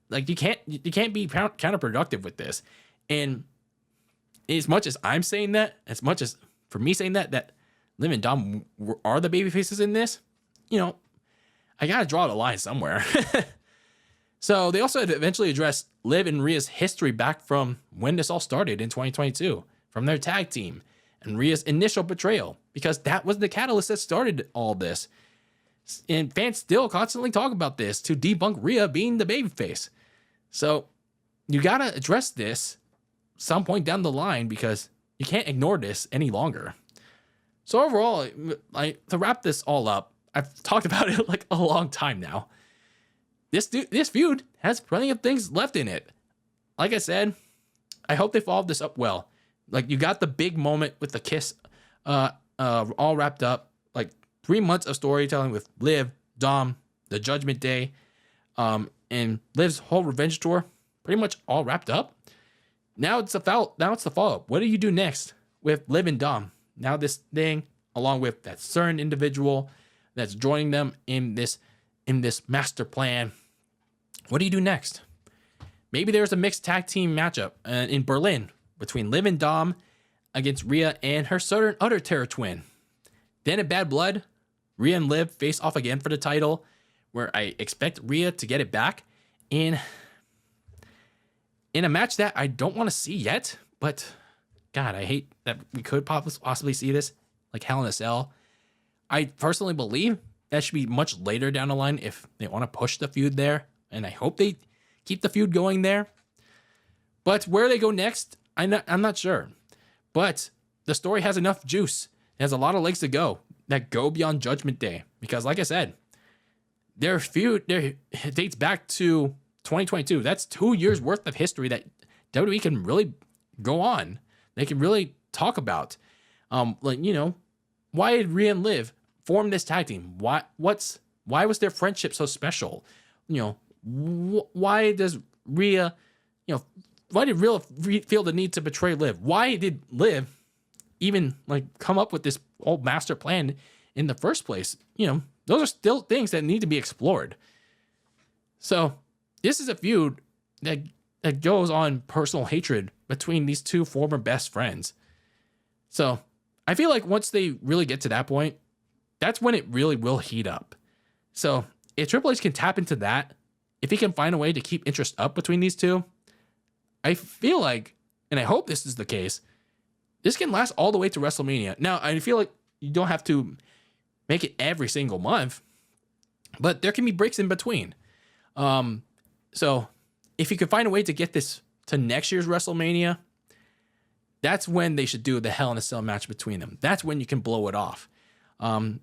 Like you can't be counterproductive with this. And as much as I'm saying that, as much as for me saying that Liv and Dom are the baby faces in this, I gotta draw the line somewhere. So they also had to eventually address Liv and Rhea's history back from when this all started in 2022, from their tag team and Rhea's initial betrayal, because that was the catalyst that started all this. And fans still constantly talk about this to debunk Rhea being the babyface. So you gotta address this some point down the line because you can't ignore this any longer. So overall, to wrap this all up, I've talked about it like a long time now. This feud has plenty of things left in it. Like I said, I hope they followed this up well. Like, you got the big moment with the kiss all wrapped up. Like 3 months of storytelling with Liv, Dom, the Judgment Day, and Liv's whole revenge tour, pretty much all wrapped up. Now it's the follow-up. What do you do next with Liv and Dom? Now this thing, along with that certain individual that's joining them in this master plan, what do you do next? Maybe there's a mixed tag team matchup in Berlin between Liv and Dom against Rhea and her certain other Terror twin. Then in Bad Blood, Rhea and Liv face off again for the title, where I expect Rhea to get it back in a match that I don't want to see yet, but God, I hate that we could possibly see this, like Hell in a Cell. I personally believe that should be much later down the line if they want to push the feud there, and I hope they keep the feud going there. But where they go next, I'm not sure. But the story has enough juice. It has a lot of legs to go that go beyond Judgment Day. Because like I said, their feud dates back to 2022. That's 2 years worth of history that WWE can really go on. They can really talk about. Like, why did Rhea and Liv form this tag team? Why was their friendship so special? Why does Rhea, why did Rhea feel the need to betray Liv? Why did Liv even come up with this whole master plan in the first place? Those are still things that need to be explored. So this is a feud that goes on personal hatred between these two former best friends. So I feel like once they really get to that point, that's when it really will heat up. So if Triple H can tap into that, if he can find a way to keep interest up between these two, I feel like, and I hope this is the case, this can last all the way to WrestleMania. Now, I feel like you don't have to make it every single month, but there can be breaks in between. So if you could find a way to get this to next year's WrestleMania, that's when they should do the Hell in a Cell match between them. That's when you can blow it off. And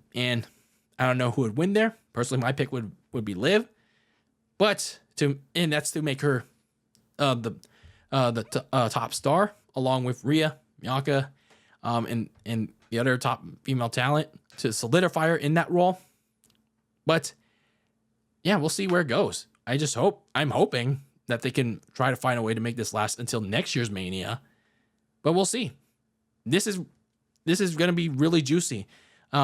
I don't know who would win there. Personally, my pick would be Liv, but that's to make her the top star, along with Rhea, Bianca, and the other top female talent, to solidify her in that role. But yeah, we'll see where it goes. I'm hoping that they can try to find a way to make this last until next year's Mania, but we'll see. This is going to be really juicy,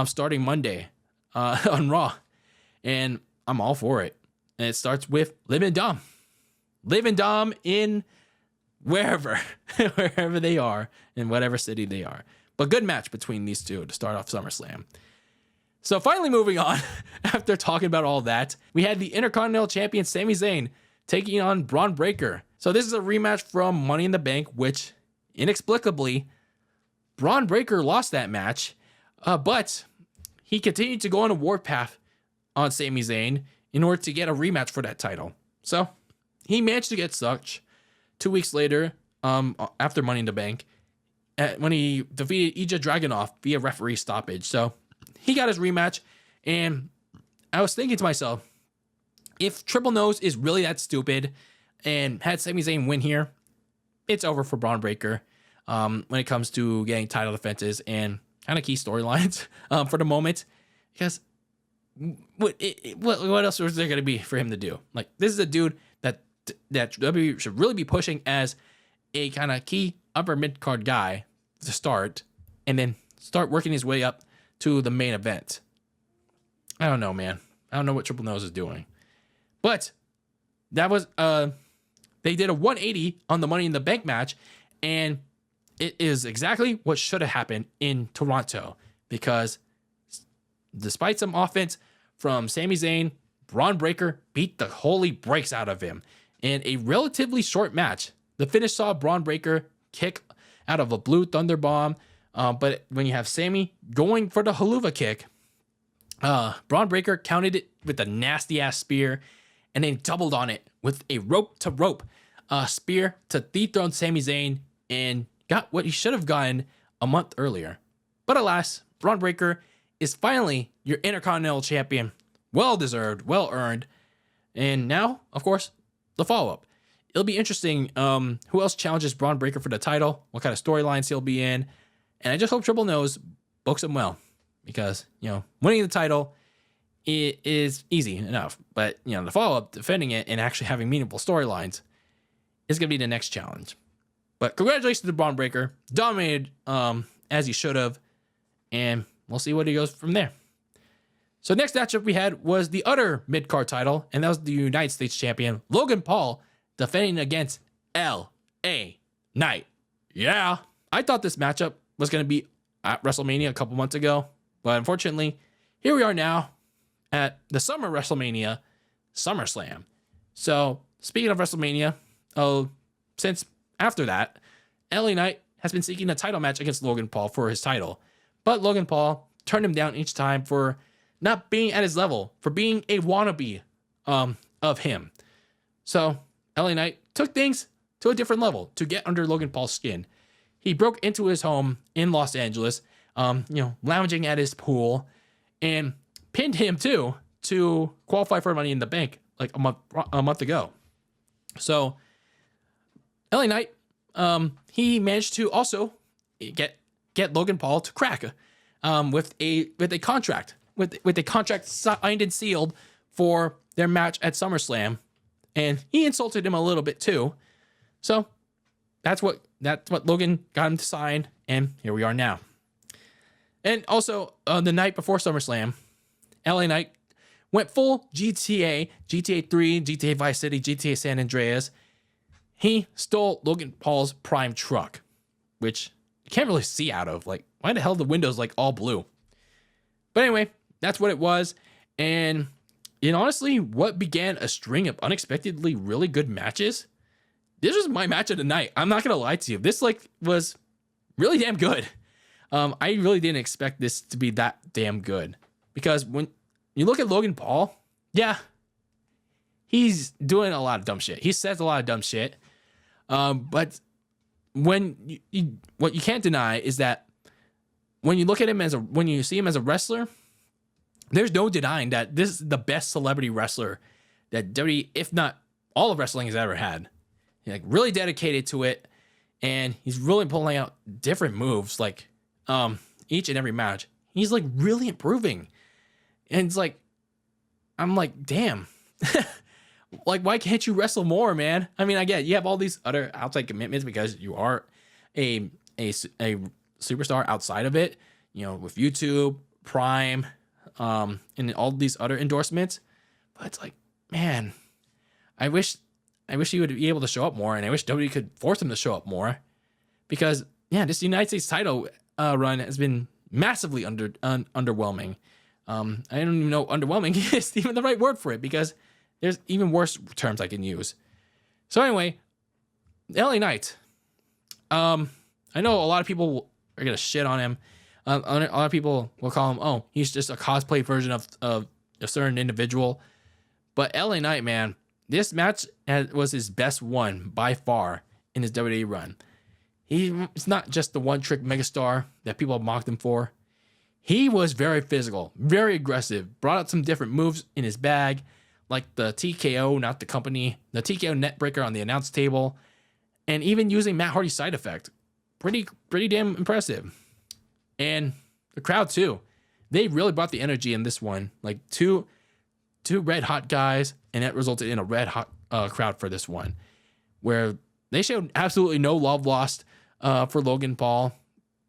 starting Monday on Raw, and I'm all for it. And it starts with Liv and Dom in wherever they are, in whatever city they are. But good match between these two to start off SummerSlam. So finally moving on, after talking about all that, we had the Intercontinental Champion Sami Zayn taking on Braun Breaker. So this is a rematch from Money in the Bank, which inexplicably Braun Breaker lost that match, but he continued to go on a warpath on Sami Zayn in order to get a rematch for that title. So he managed to get such 2 weeks later, after Money in the Bank, when he defeated Ilja Dragunov via referee stoppage. So he got his rematch, and I was thinking to myself, if Triple Nose is really that stupid and had Sami Zayn win here, it's over for Braun Breaker when it comes to getting title defenses and kind of key storylines for the moment. Because what else was there going to be for him to do? Like, this is a dude that WWE should really be pushing as a kind of key upper mid-card guy to start, and then start working his way up to the main event. I don't know, man. I don't know what Triple Nose is doing. But that was they did a 180 on the Money in the Bank match, and it is exactly what should have happened in Toronto, because despite some offense from Sami Zayn, Braun Breaker beat the holy brakes out of him in a relatively short match. The finish saw Braun Breaker kick out of a Blue Thunder Bomb, but when you have Sami going for the Haluva kick, Braun Breaker countered it with a nasty-ass spear, and then doubled on it with a rope-to-rope spear to dethrone Sami Zayn, and got what he should have gotten a month earlier. But alas, Braun Breaker is finally your Intercontinental Champion. Well-deserved, well-earned. And now, of course, the follow-up. It'll be interesting who else challenges Braun Breaker for the title, what kind of storylines he'll be in. And I just hope Triple Nose books him well, because, winning the title is easy enough. But, the follow-up, defending it, and actually having meaningful storylines is going to be the next challenge. But congratulations to Braun Breaker. Dominated as he should have. And we'll see what he goes from there. So next matchup we had was the other mid-card title, and that was the United States champion, Logan Paul, defending against L.A. Knight. Yeah. I thought this matchup was going to be at WrestleMania a couple months ago, but unfortunately, here we are now at the summer WrestleMania, SummerSlam. So speaking of WrestleMania, since after that, LA Knight has been seeking a title match against Logan Paul for his title, but Logan Paul turned him down each time for not being at his level, for being a wannabe of him. So LA Knight took things to a different level to get under Logan Paul's skin. He broke into his home in Los Angeles, lounging at his pool, and pinned him too to qualify for Money in the Bank like a month ago. So LA Knight, he managed to also get get Logan Paul to crack with a contract signed and sealed for their match at SummerSlam, and he insulted him a little bit too. So that's what Logan got him to sign, and here we are now. And also the night before SummerSlam, LA Knight went full GTA 3, GTA Vice City, GTA San Andreas. He stole Logan Paul's prime truck, which you can't really see out of. Like, why the hell are the windows like all blue? But anyway, that's what it was. And honestly, what began a string of unexpectedly really good matches, this was my match of the night. I'm not going to lie to you. This was really damn good. I really didn't expect this to be that damn good, because when you look at Logan Paul, yeah, he's doing a lot of dumb shit. He says a lot of dumb shit. But when what you can't deny is that when you look at him when you see him as a wrestler, there's no denying that this is the best celebrity wrestler that WWE, if not all of wrestling, has ever had. He's like really dedicated to it, and he's really pulling out different moves like each and every match. He's like really improving, and it's like, I'm like, damn. Like, why can't you wrestle more, man? I mean, I get you have all these other outside commitments because you are a superstar outside of it, with YouTube, Prime, and all these other endorsements. But it's like, man, I wish he would be able to show up more, and I wish WWE could force him to show up more, because yeah, this United States title run has been massively underwhelming. I don't even know underwhelming is even the right word for it, because there's even worse terms I can use. So anyway, LA Knight. I know a lot of people are gonna shit on him. A lot of people will call him, oh, he's just a cosplay version of a certain individual. But LA Knight, man, this match was his best one by far in his WWE run. He's not just the one-trick megastar that people have mocked him for. He was very physical, very aggressive, brought out some different moves in his bag, like the TKO, not the company, the TKO neckbreaker on the announce table, and even using Matt Hardy's side effect. Pretty damn impressive. And the crowd too. They really brought the energy in this one. Like two red hot guys, and that resulted in a red hot crowd for this one, where they showed absolutely no love lost for Logan Paul,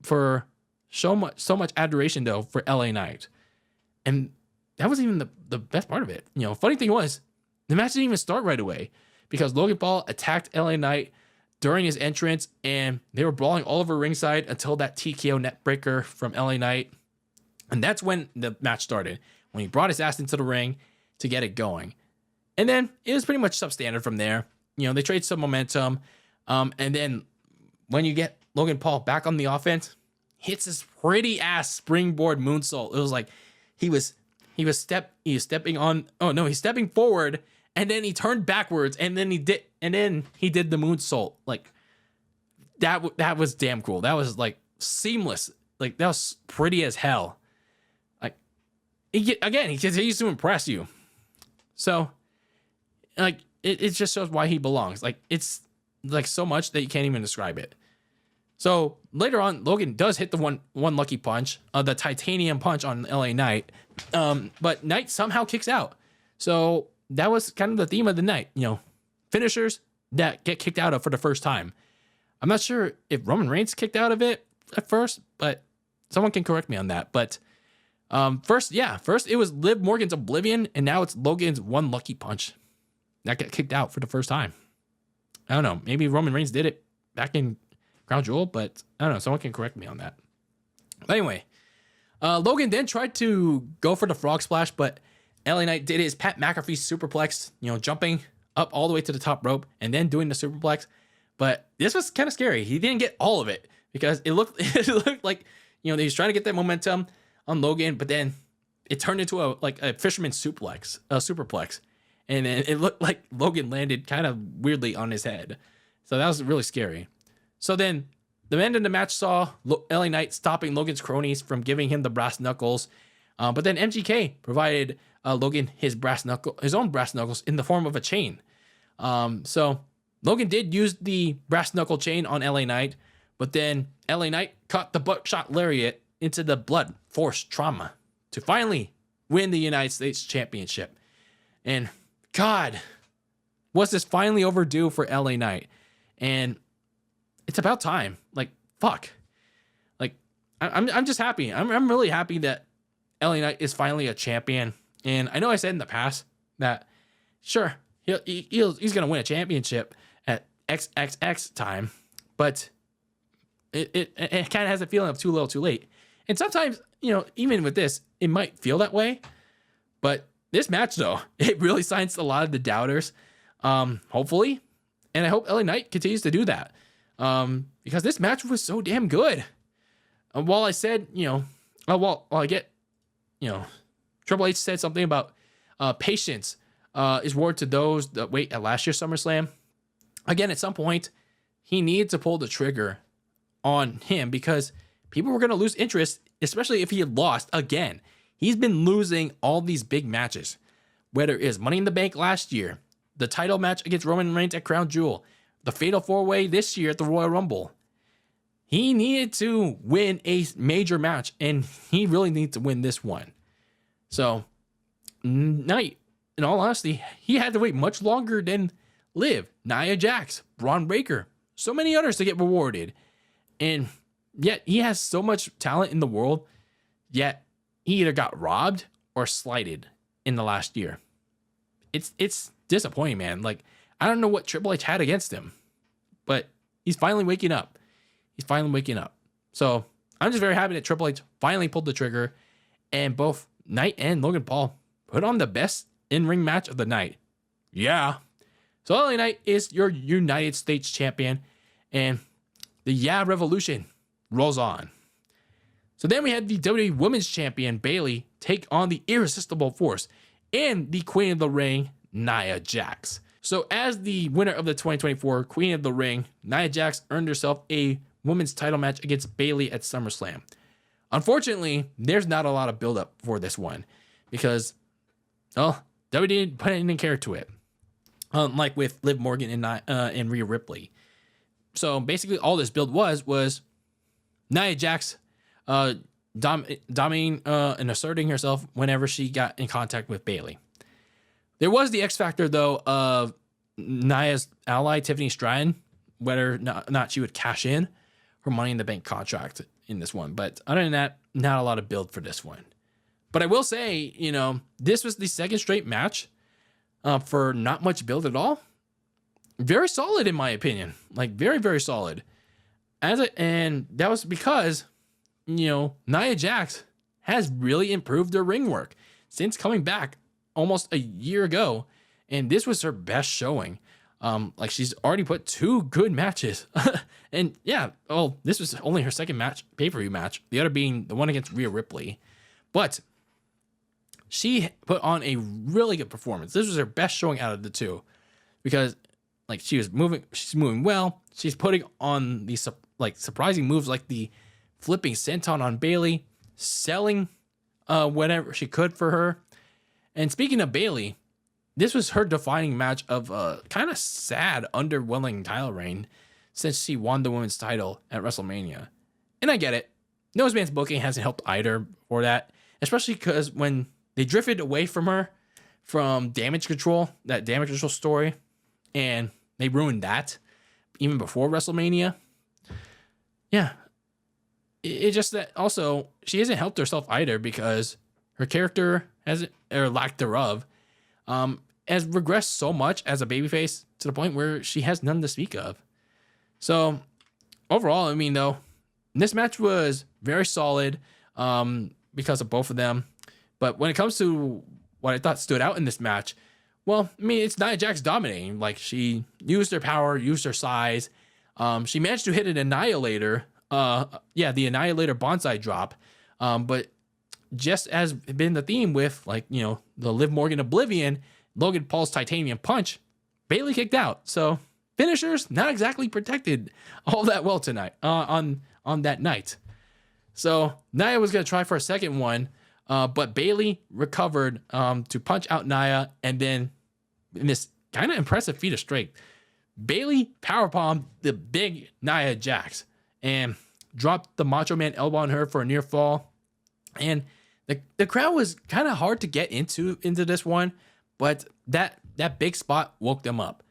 for so much adoration though for LA Knight. And that wasn't even the best part of it. Funny thing was, the match didn't even start right away, because Logan Paul attacked LA Knight during his entrance, and they were brawling all over ringside until that TKO neckbreaker from LA Knight. And that's when the match started, when he brought his ass into the ring to get it going. And then it was pretty much substandard from there. They trade some momentum. And then when you get Logan Paul back on the offense, hits this pretty ass springboard moonsault. It was like he's stepping forward, and then he turned backwards, and then he did the moonsault. Like that was damn cool. That was like seamless. Like that was pretty as hell. Like he continues to impress you. So like it just shows why he belongs. Like it's like so much that you can't even describe it. So later on, Logan does hit the one lucky punch, the titanium punch on LA Knight, but Knight somehow kicks out. So that was kind of the theme of the night, finishers that get kicked out of for the first time. I'm not sure if Roman Reigns kicked out of it at first, but someone can correct me on that. But first it was Liv Morgan's Oblivion, and now it's Logan's one lucky punch that got kicked out for the first time. I don't know, maybe Roman Reigns did it back in Crown Jewel, but I don't know. Someone can correct me on that. But anyway, Logan then tried to go for the frog splash, but LA Knight did his Pat McAfee superplex, jumping up all the way to the top rope and then doing the superplex. But this was kind of scary. He didn't get all of it, because it looked like he was trying to get that momentum on Logan, but then it turned into a fisherman superplex, and then it looked like Logan landed kind of weirdly on his head. So that was really scary. So then the end of the match saw LA Knight stopping Logan's cronies from giving him the brass knuckles. But then MGK provided Logan his own brass knuckles in the form of a chain. So Logan did use the brass knuckle chain on LA Knight, But then LA Knight caught the buckshot lariat into the blood force trauma to finally win the United States Championship. And God, was this finally overdue for LA Knight? And it's about time. Like, fuck. Like, I'm just happy. I'm really happy that LA Knight is finally a champion. And I know I said in the past that, sure, he's going to win a championship at XXX time, but it kind of has a feeling of too little too late. And sometimes, even with this, it might feel that way. But this match, though, it really silenced a lot of the doubters, hopefully. And I hope LA Knight continues to do that, because this match was so damn good. While I said, while I get, Triple H said something about patience is reward to those that wait at last year's SummerSlam. Again, at some point, he needed to pull the trigger on him because people were going to lose interest, especially if he had lost again. He's been losing all these big matches, whether it is Money in the Bank last year, the title match against Roman Reigns at Crown Jewel, the Fatal 4-Way this year at the Royal Rumble. He needed to win a major match, and he really needs to win this one. So, Knight, in all honesty, he had to wait much longer than Liv, Nia Jax, Braun Breaker, so many others to get rewarded. And yet, he has so much talent in the world, yet he either got robbed or slighted in the last year. It's disappointing, man. Like, I don't know what Triple H had against him, but he's finally waking up. So I'm just very happy that Triple H finally pulled the trigger, and both Knight and Logan Paul put on the best in-ring match of the night. Yeah. So LA Knight is your United States champion, and the revolution rolls on. So then we had the WWE Women's Champion Bayley take on the Irresistible Force and the Queen of the Ring, Nia Jax. So as the winner of the 2024 Queen of the Ring, Nia Jax earned herself a women's title match against Bayley at SummerSlam. Unfortunately, there's not a lot of buildup for this one because, WWE didn't put any care to it, unlike with Liv Morgan and Rhea Ripley. So basically, all this build was Nia Jax dominating and asserting herself whenever she got in contact with Bayley. There was the X factor, though, of Nia's ally, Tiffany Stratton, whether or not she would cash in her Money in the Bank contract in this one. But other than that, not a lot of build for this one. But I will say, this was the second straight match for not much build at all. Very solid, in my opinion. Like, very, very solid. And that was because, Nia Jax has really improved her ring work since coming back almost a year ago, and this was her best showing. She's already put 2 good matches, and this was only her second pay-per-view match, the other being the one against Rhea Ripley, but she put on a really good performance. This was her best showing out of the 2 because she's moving well. She's putting on these surprising moves like the flipping senton on Bayley, selling whatever she could for her. And speaking of Bayley, this was her defining match of a kind of sad, underwhelming title reign since she won the women's title at WrestleMania. And I get it. Nose Man's booking hasn't helped either for that, especially because when they drifted away from her from Damage Control, that Damage Control story, and they ruined that even before WrestleMania. Yeah. It's just that also she hasn't helped herself either because her character hasn't, or lack thereof, has regressed so much as a babyface to the point where she has none to speak of. So overall, this match was very solid because of both of them. But when it comes to what I thought stood out in this match, it's Nia Jax dominating. She used her power, used her size. She managed to hit an Annihilator. The Annihilator bonsai drop. But just as been the theme with the Liv Morgan Oblivion, Logan Paul's Titanium Punch, Bayley kicked out. So finishers not exactly protected all that well tonight on that night. So Nia was going to try for a second one, but Bayley recovered to punch out Nia, and then in this kind of impressive feat of strength, Bayley powerbombed the big Nia Jax and dropped the Macho Man elbow on her for a near fall. And the crowd was kind of hard to get into this one, but that big spot woke them up.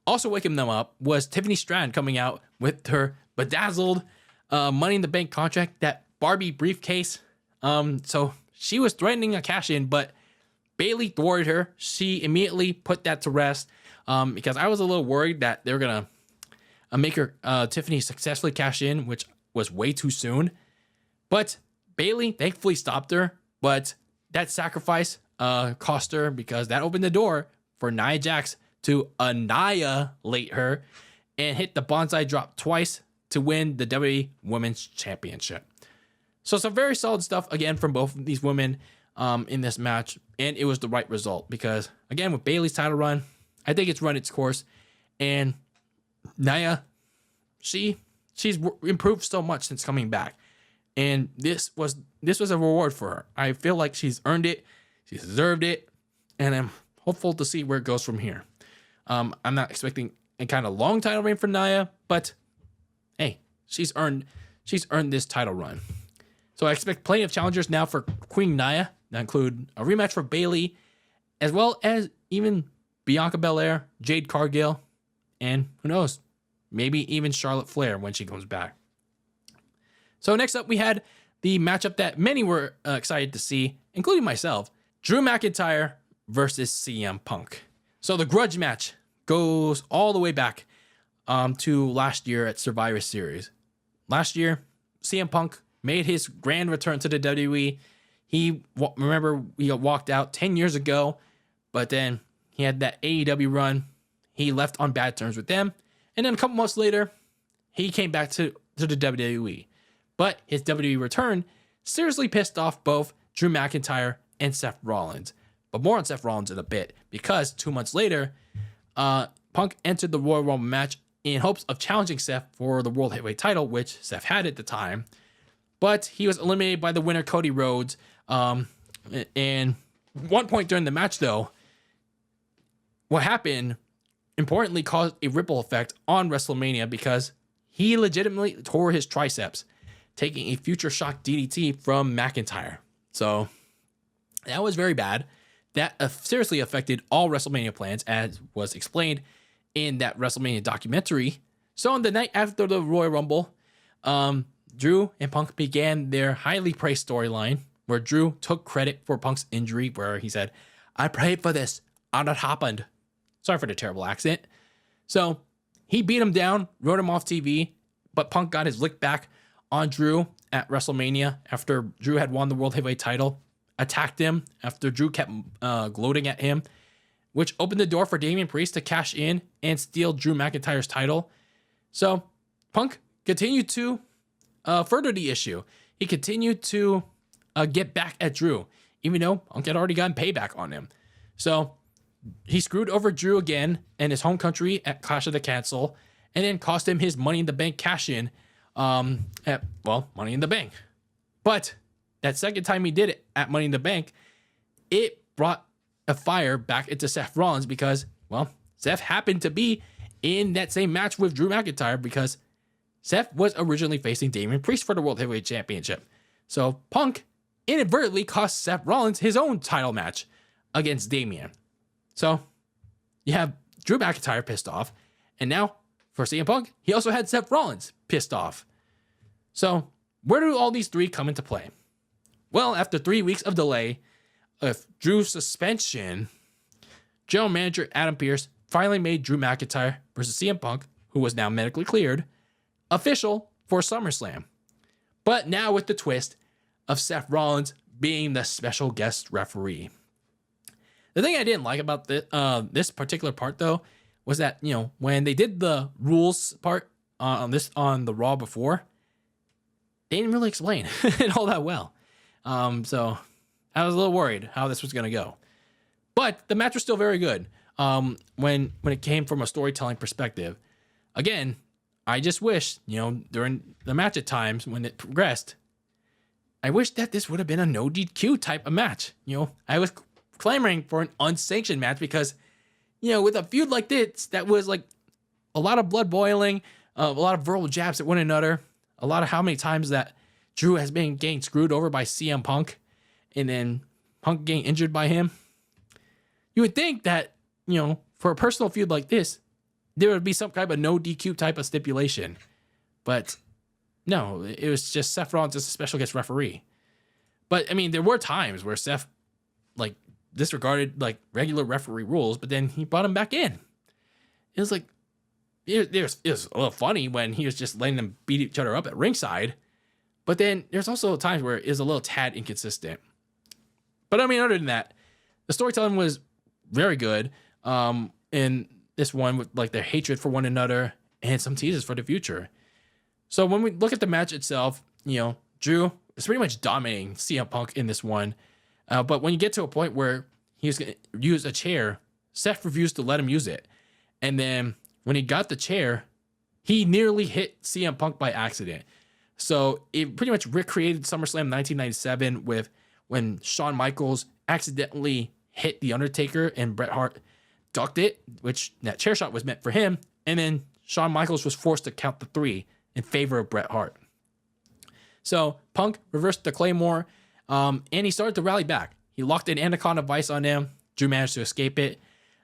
Also waking them up was Tiffany Stratton coming out with her bedazzled Money in the Bank contract, that Barbie briefcase. So she was threatening a cash in, but Bayley thwarted her. She immediately put that to rest, because I was a little worried that they were going to make her Tiffany successfully cash in, which was way too soon. But Bayley thankfully stopped her, but that sacrifice cost her, because that opened the door for Nia Jax to annihilate her and hit the bonsai drop twice to win the WWE Women's Championship. So some very solid stuff again from both of these women in this match, and it was the right result, because again, with Bayley's title run, I think it's run its course, and Nia, she's improved so much since coming back, and this was a reward for her. I feel like she's earned it, she's deserved it, and I'm hopeful to see where it goes from here. I'm not expecting a kind of long title reign for Nia, but hey, she's earned this title run. So I expect plenty of challengers now for Queen Nia. That include a rematch for Bayley, as well as even Bianca Belair, Jade Cargill, and who knows, maybe even Charlotte Flair when she comes back. So next up, we had the matchup that many were excited to see, including myself: Drew McIntyre versus CM Punk. So the grudge match goes all the way back to last year at Survivor Series. Last year, CM Punk made his grand return to the WWE. He walked out 10 years ago, but then he had that AEW run. He left on bad terms with them. And then a couple months later, he came back to the WWE. But his WWE return seriously pissed off both Drew McIntyre and Seth Rollins. But more on Seth Rollins in a bit, because 2 months later, Punk entered the Royal Rumble match in hopes of challenging Seth for the World Heavyweight title, which Seth had at the time. But he was eliminated by the winner, Cody Rhodes. And one point during the match, though, what happened importantly caused a ripple effect on WrestleMania, because he legitimately tore his triceps, taking a future shock DDT from McIntyre. So that was very bad. That seriously affected all WrestleMania plans, as was explained in that WrestleMania documentary. So on the night after the Royal Rumble, Drew and Punk began their highly praised storyline, where Drew took credit for Punk's injury, where he said, "I prayed for this, and it happened." Sorry for the terrible accent. So he beat him down, wrote him off TV, but Punk got his lick back on Drew at WrestleMania after Drew had won the World Heavyweight title, attacked him after Drew kept gloating at him, which opened the door for Damian Priest to cash in and steal Drew McIntyre's title. So Punk continued to further the issue. He continued to get back at Drew, even though Punk had already gotten payback on him. So he screwed over Drew again in his home country at Clash of the Castle, and then cost him his Money in the Bank cash-in at Money in the Bank. But that second time he did it at Money in the Bank, it brought a fire back into Seth Rollins, because, Seth happened to be in that same match with Drew McIntyre, because Seth was originally facing Damian Priest for the World Heavyweight Championship. So Punk inadvertently cost Seth Rollins his own title match against Damian. So you have Drew McIntyre pissed off, and now for CM Punk, he also had Seth Rollins pissed off. So where do all these three come into play? Well, after 3 weeks of delay of Drew's suspension, General Manager Adam Pearce finally made Drew McIntyre versus CM Punk, who was now medically cleared, official for SummerSlam. But now with the twist of Seth Rollins being the special guest referee. The thing I didn't like about this particular part, though, was that, when they did the rules part on the Raw before, they didn't really explain it all that well. So I was a little worried how this was going to go. But the match was still very good when it came from a storytelling perspective. Again, I just wish, during the match at times when it progressed, I wish that this would have been a no DQ type of match. I was clamoring for an unsanctioned match because, with a feud like this, that was like a lot of blood boiling, a lot of verbal jabs at one another. a lot of how many times that Drew has been getting screwed over by CM Punk and then Punk getting injured by him. You would think that, for a personal feud like this, there would be some type of no DQ type of stipulation. But no, it was just Seth Rollins as a special guest referee. But, I mean, there were times where Seth, disregarded, regular referee rules, but then he brought him back in. It was it was a little funny when he was just letting them beat each other up at ringside. But then there's also times where it is a little tad inconsistent. But, I mean, other than that, the storytelling was very good. In this one with, their hatred for one another and some teases for the future. So when we look at the match itself, Drew is pretty much dominating CM Punk in this one. But when you get to a point where he was going to use a chair, Seth refused to let him use it. And then when he got the chair, he nearly hit CM Punk by accident. So it pretty much recreated SummerSlam 1997 with when Shawn Michaels accidentally hit The Undertaker and Bret Hart ducked it, which that chair shot was meant for him. And then Shawn Michaels was forced to count the 3 in favor of Bret Hart. So Punk reversed the Claymore, and he started to rally back. He locked an Anaconda Vice on him. Drew managed to escape it.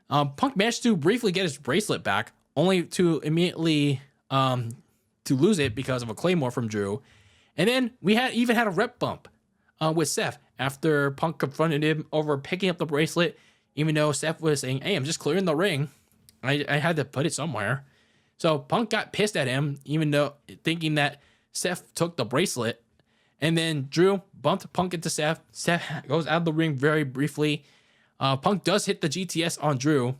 Punk managed to briefly get his bracelet back, only to immediately to lose it because of a Claymore from Drew. And then we even had a rep bump with Seth after Punk confronted him over picking up the bracelet, even though Seth was saying, hey, I'm just clearing the ring. I had to put it somewhere. So Punk got pissed at him, even though thinking that Seth took the bracelet. And then Drew bumped Punk into Seth. Seth goes out of the ring very briefly. Punk does hit the GTS on Drew,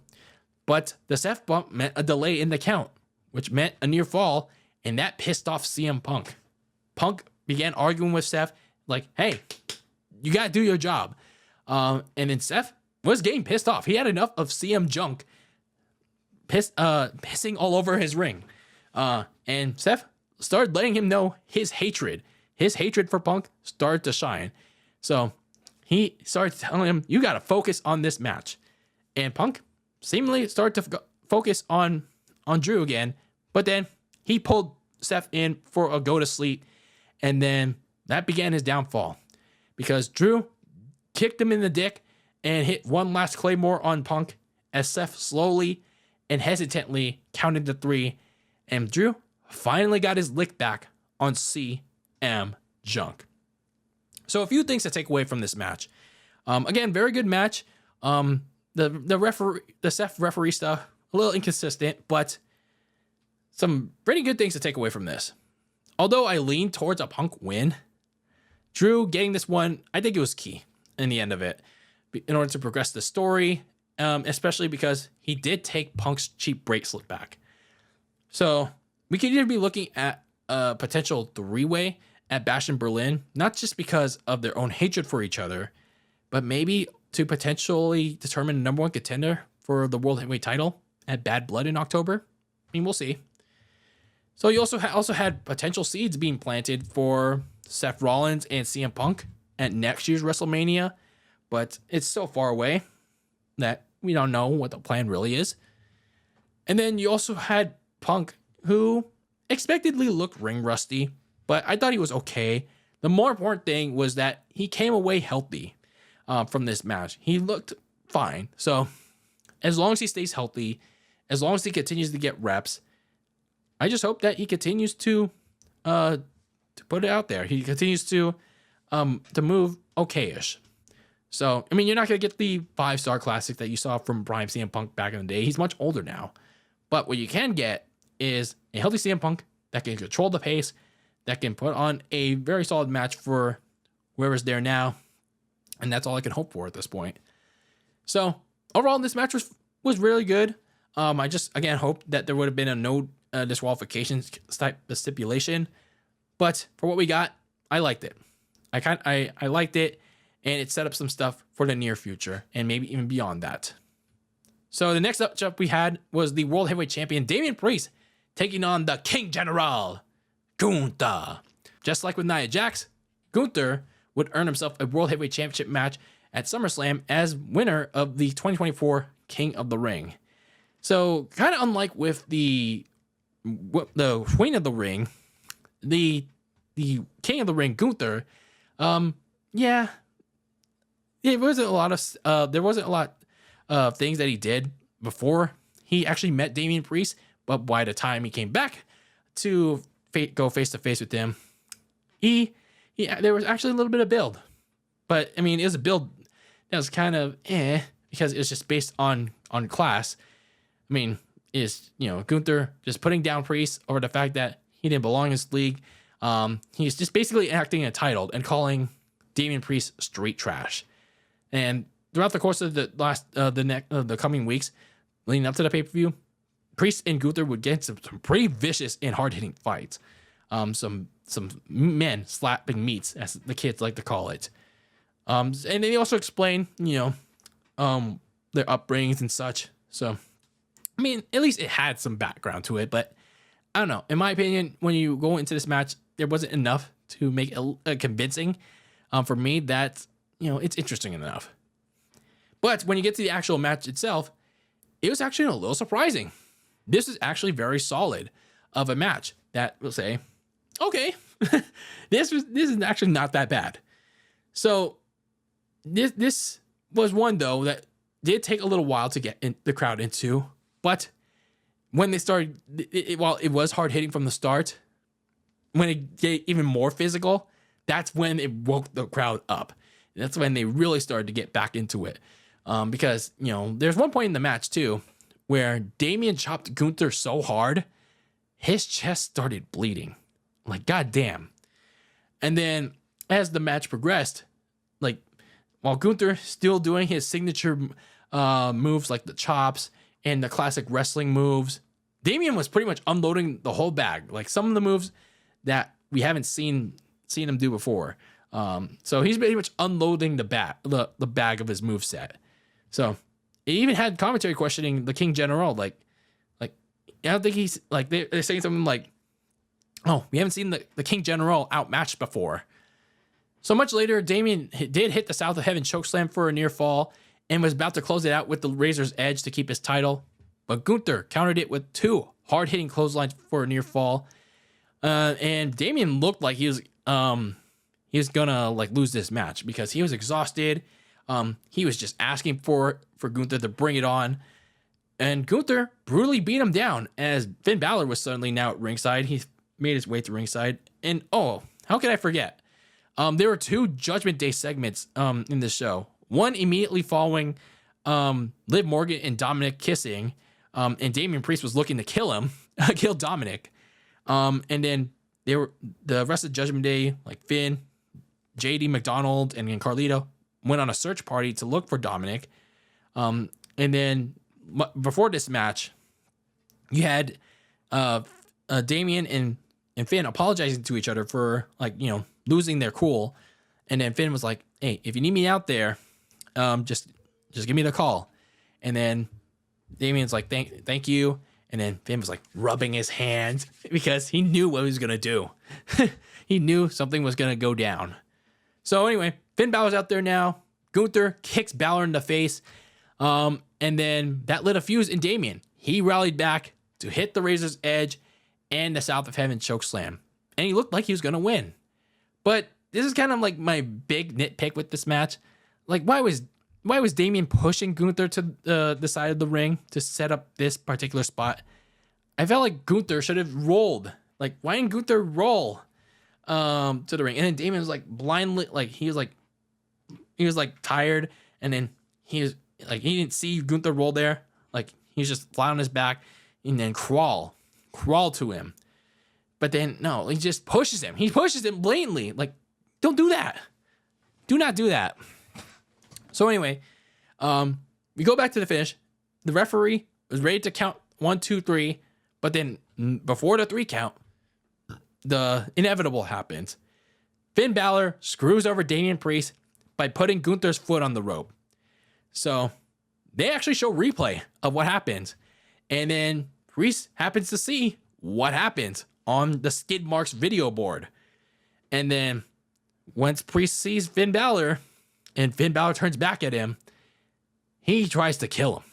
but the Seth bump meant a delay in the count, which meant a near fall, and that pissed off CM Punk. Punk began arguing with Seth, hey, you got to do your job. And then Seth was getting pissed off. He had enough of CM junk pissing all over his ring. And Seth started letting him know his hatred. His hatred for Punk started to shine. So he started telling him, you got to focus on this match. And Punk seemingly started to focus on Drew again. But then he pulled Seth in for a go to sleep. And then that began his downfall. Because Drew kicked him in the dick and hit one last Claymore on Punk as Seth slowly and hesitantly counted to 3. And Drew finally got his lick back on CM Junk. So a few things to take away from this match. Again, very good match. The Seth referee stuff, a little inconsistent, but some pretty good things to take away from this. Although I lean towards a Punk win, Drew getting this one, I think it was key in the end of it in order to progress the story, especially because he did take Punk's cheap bracelet back. So we could either be looking at a potential 3-way at Bash in Berlin, not just because of their own hatred for each other, but maybe to potentially determine the number 1 contender for the World Heavyweight title at Bad Blood in October. I mean, we'll see. So you also had potential seeds being planted for Seth Rollins and CM Punk at next year's WrestleMania, but it's so far away that we don't know what the plan really is. And then you also had Punk, who expectedly looked ring rusty, but I thought he was okay. The more important thing was that he came away healthy from this match. He looked fine. So as long as he stays healthy, as long as he continues to get reps, I just hope that he continues to put it out there. He continues to move okay-ish. So, I mean, you're not going to get the 5-star classic that you saw from Prime CM Punk back in the day. He's much older now. But what you can get is a healthy CM Punk that can control the pace, that can put on a very solid match for whoever's there now. And that's all I can hope for at this point. So, overall, this match was really good. I just, again, hope that there would have been a no disqualification type of stipulation. But for what we got, I liked it. I liked it, and it set up some stuff for the near future, and maybe even beyond that. So the next matchup we had was the World Heavyweight Champion Damian Priest taking on the King General, Gunther. Just like with Nia Jax, Gunther would earn himself a World Heavyweight Championship match at SummerSlam as winner of the 2024 King of the Ring. So kind of unlike with the Queen of the Ring, the King of the Ring, Gunther, yeah, there wasn't a lot of things that he did before he actually met Damian Priest, but by the time he came back to go face to face with him, there was actually a little bit of build. But I mean, it was a build that was kind of because it was just based on class. I mean, Gunther just putting down Priest over the fact that he didn't belong in this league. He's just basically acting entitled and calling Damian Priest street trash. And throughout the course of the coming weeks leading up to the pay-per-view, Priest and Gunther would get some pretty vicious and hard-hitting fights. Some men slapping meats, as the kids like to call it. And they also explain, their upbringings and such. So, I mean, at least it had some background to it. But I don't know. In my opinion, when you go into this match, there wasn't enough to make it convincing. For me, that it's interesting enough. But when you get to the actual match itself, it was actually a little surprising. This is actually very solid of a match that will say, okay, this is actually not that bad. So this was one, though, that did take a little while to get the crowd into. But when they started, while it was hard hitting from the start, when it get even more physical, that's when it woke the crowd up. That's when they really started to get back into it. Because, there's one point in the match, too, where Damian chopped Gunther so hard, his chest started bleeding. Like, goddamn. And then, as the match progressed, like, while Gunther still doing his signature moves, like the chops and the classic wrestling moves, Damian was pretty much unloading the whole bag. Like, some of the moves that we haven't seen him do before. So he's pretty much unloading the bag of his moveset. So it even had commentary questioning the King General. Like I don't think he's like, they're saying something like, oh, we haven't seen the King General outmatched before. So much later, Damian did hit the South of Heaven chokeslam for a near fall and was about to close it out with the Razor's Edge to keep his title. But Gunther countered it with 2 hard-hitting clotheslines for a near fall. And Damian looked like he was gonna like lose this match because he was exhausted. He was just asking for Gunther to bring it on. And Gunther brutally beat him down as Finn Balor was suddenly now at ringside. He made his way to ringside. And how could I forget? There were 2 Judgment Day segments in this show. One immediately following Liv Morgan and Dominic kissing. And Damian Priest was looking to kill Dominic. And then the rest of Judgment Day, like Finn, JD McDonald, and Carlito, went on a search party to look for Dominic. And then before this match, you had Damian and Finn apologizing to each other for losing their cool. And then Finn was like, hey, if you need me out there, just give me the call. And then Damian's like, thank you. And then Finn was like rubbing his hands because he knew what he was going to do. He knew something was going to go down. So anyway, Finn Balor's out there now. Gunther kicks Balor in the face. And then that lit a fuse in Damian. He rallied back to hit the Razor's Edge and the South of Heaven chokeslam. And he looked like he was going to win. But this is kind of like my big nitpick with this match. Like, why was Damian pushing Gunther to the side of the ring to set up this particular spot? I felt like Gunther should have rolled. Like, why didn't Gunther roll to the ring? And then Damian was like blindly, like he was like tired, and then he didn't see Gunther roll there. Like, he's just flat on his back and then crawl to him. But then no, he just pushes him. He pushes him blatantly. Like, don't do that. Do not do that. So anyway, we go back to the finish. The referee was ready to count 1, 2, 3, but then before the 3 count, the inevitable happens. Finn Balor screws over Damian Priest by putting Gunther's foot on the rope. So they actually show replay of what happens. And then Priest happens to see what happens on the skid marks video board. And then once Priest sees Finn Balor, and Finn Balor turns back at him, he tries to kill him.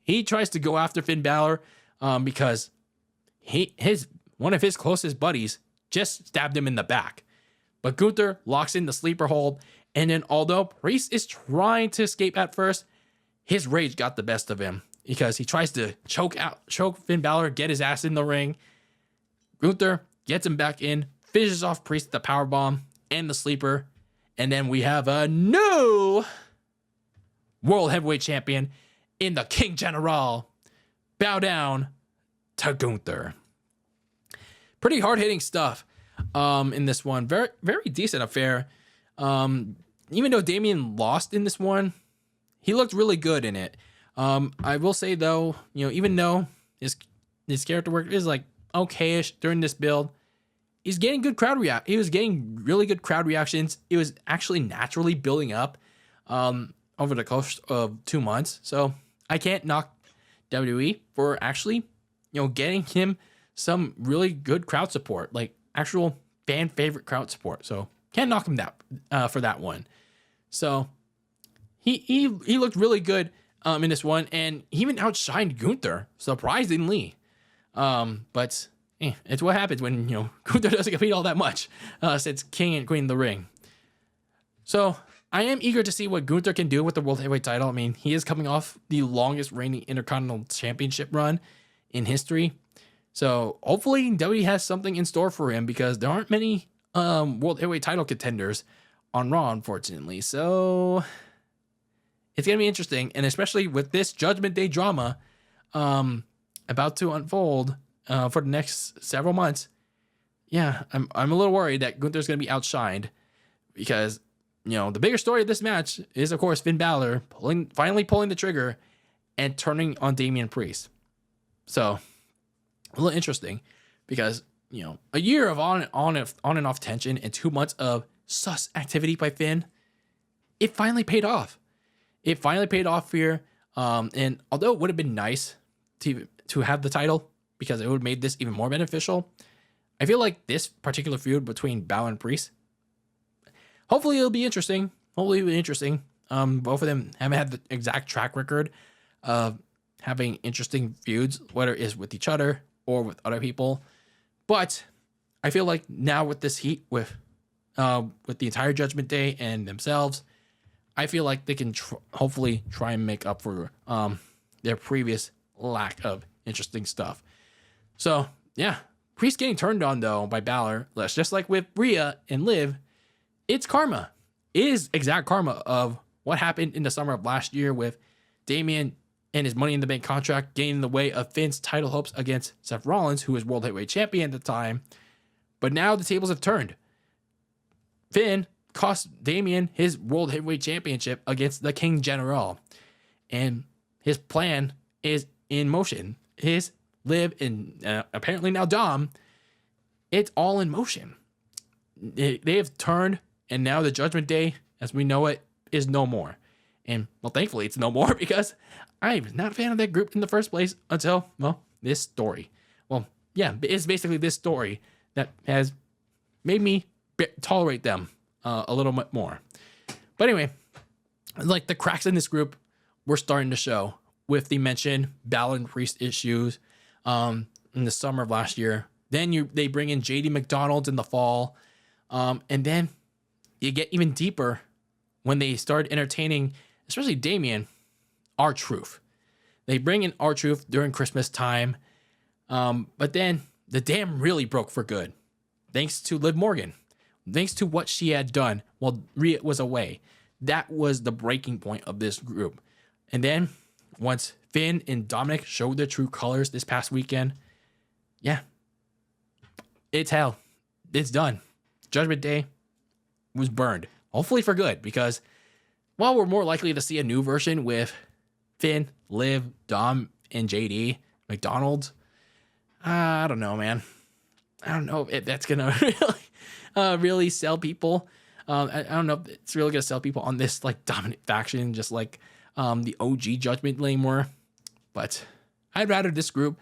He tries to go after Finn Balor because one of his closest buddies just stabbed him in the back. But Gunther locks in the sleeper hold, and then although Priest is trying to escape at first, his rage got the best of him because he tries to choke Finn Balor, get his ass in the ring. Gunther gets him back in, finishes off Priest with the powerbomb and the sleeper, and then we have a new World Heavyweight Champion in the King General bow down to Gunther. Pretty hard-hitting stuff in this one. Very, very decent affair. Even though Damian lost in this one, he looked really good in it. I will say though, even though his character work is like okay-ish during this build, he's getting good crowd he was getting really good crowd reactions. It was actually naturally building up over the course of 2 months. So I can't knock WWE for actually, getting him some really good crowd support, like actual fan favorite crowd support. So can't knock him for that one. So he looked really good in this one, and he even outshined Gunther, surprisingly. But it's what happens when Gunther doesn't compete all that much since King and Queen of the Ring. So I am eager to see what Gunther can do with the World Heavyweight title. I mean, he is coming off the longest reigning Intercontinental Championship run in history. So hopefully WWE has something in store for him because there aren't many World Heavyweight title contenders on Raw, unfortunately. So it's going to be interesting. And especially with this Judgment Day drama about to unfold for the next several months. Yeah, I'm a little worried that Gunther's going to be outshined because, the bigger story of this match is, of course, Finn Balor finally pulling the trigger and turning on Damian Priest. So a little interesting because, a year of on and off tension and 2 months of sus activity by Finn, it finally paid off. It finally paid off here. And although it would have been nice to have the title because it would have made this even more beneficial, I feel like this particular feud between Balor and Priest, hopefully it'll be interesting. Both of them haven't had the exact track record of having interesting feuds, whether it is with each other or with other people. But I feel like now with this heat, with the entire Judgment Day and themselves, I feel like they can hopefully try and make up for their previous lack of interesting stuff. So yeah, Priest getting turned on though by Balor, just like with Rhea and Liv, it's karma. It is exact karma of what happened in the summer of last year with Damian and his Money in the Bank contract getting in the way of Finn's title hopes against Seth Rollins, who was World Heavyweight Champion at the time. But now the tables have turned. Finn cost Damian his World Heavyweight Championship against the King General. And his plan is in motion. His Liv and apparently now Dom, it's all in motion. They have turned, and now the Judgment Day, as we know it, is no more. And, well, thankfully it's no more because I was not a fan of that group in the first place until, this story. Well, yeah, it's basically this story that has made me tolerate them a little bit more. But anyway, like the cracks in this group were starting to show with the mentioned Balor and Priest issues in the summer of last year. Then they bring in JD McDonald's in the fall. And then you get even deeper when they start entertaining, especially Damian, R-Truth. They bring in R-Truth during Christmas time. But then the dam really broke for good. Thanks to Liv Morgan. Thanks to what she had done while Rhea was away. That was the breaking point of this group. And then once Finn and Dominic showed their true colors this past weekend, yeah, it's hell. It's done. Judgment Day was burned. Hopefully for good, because while we're more likely to see a new version with Finn, Liv, Dom, and JD McDonald's, I don't know, man. I don't know if that's gonna really sell people. I don't know if it's really gonna sell people on this like dominant faction, just like the OG Judgment anymore. But I'd rather this group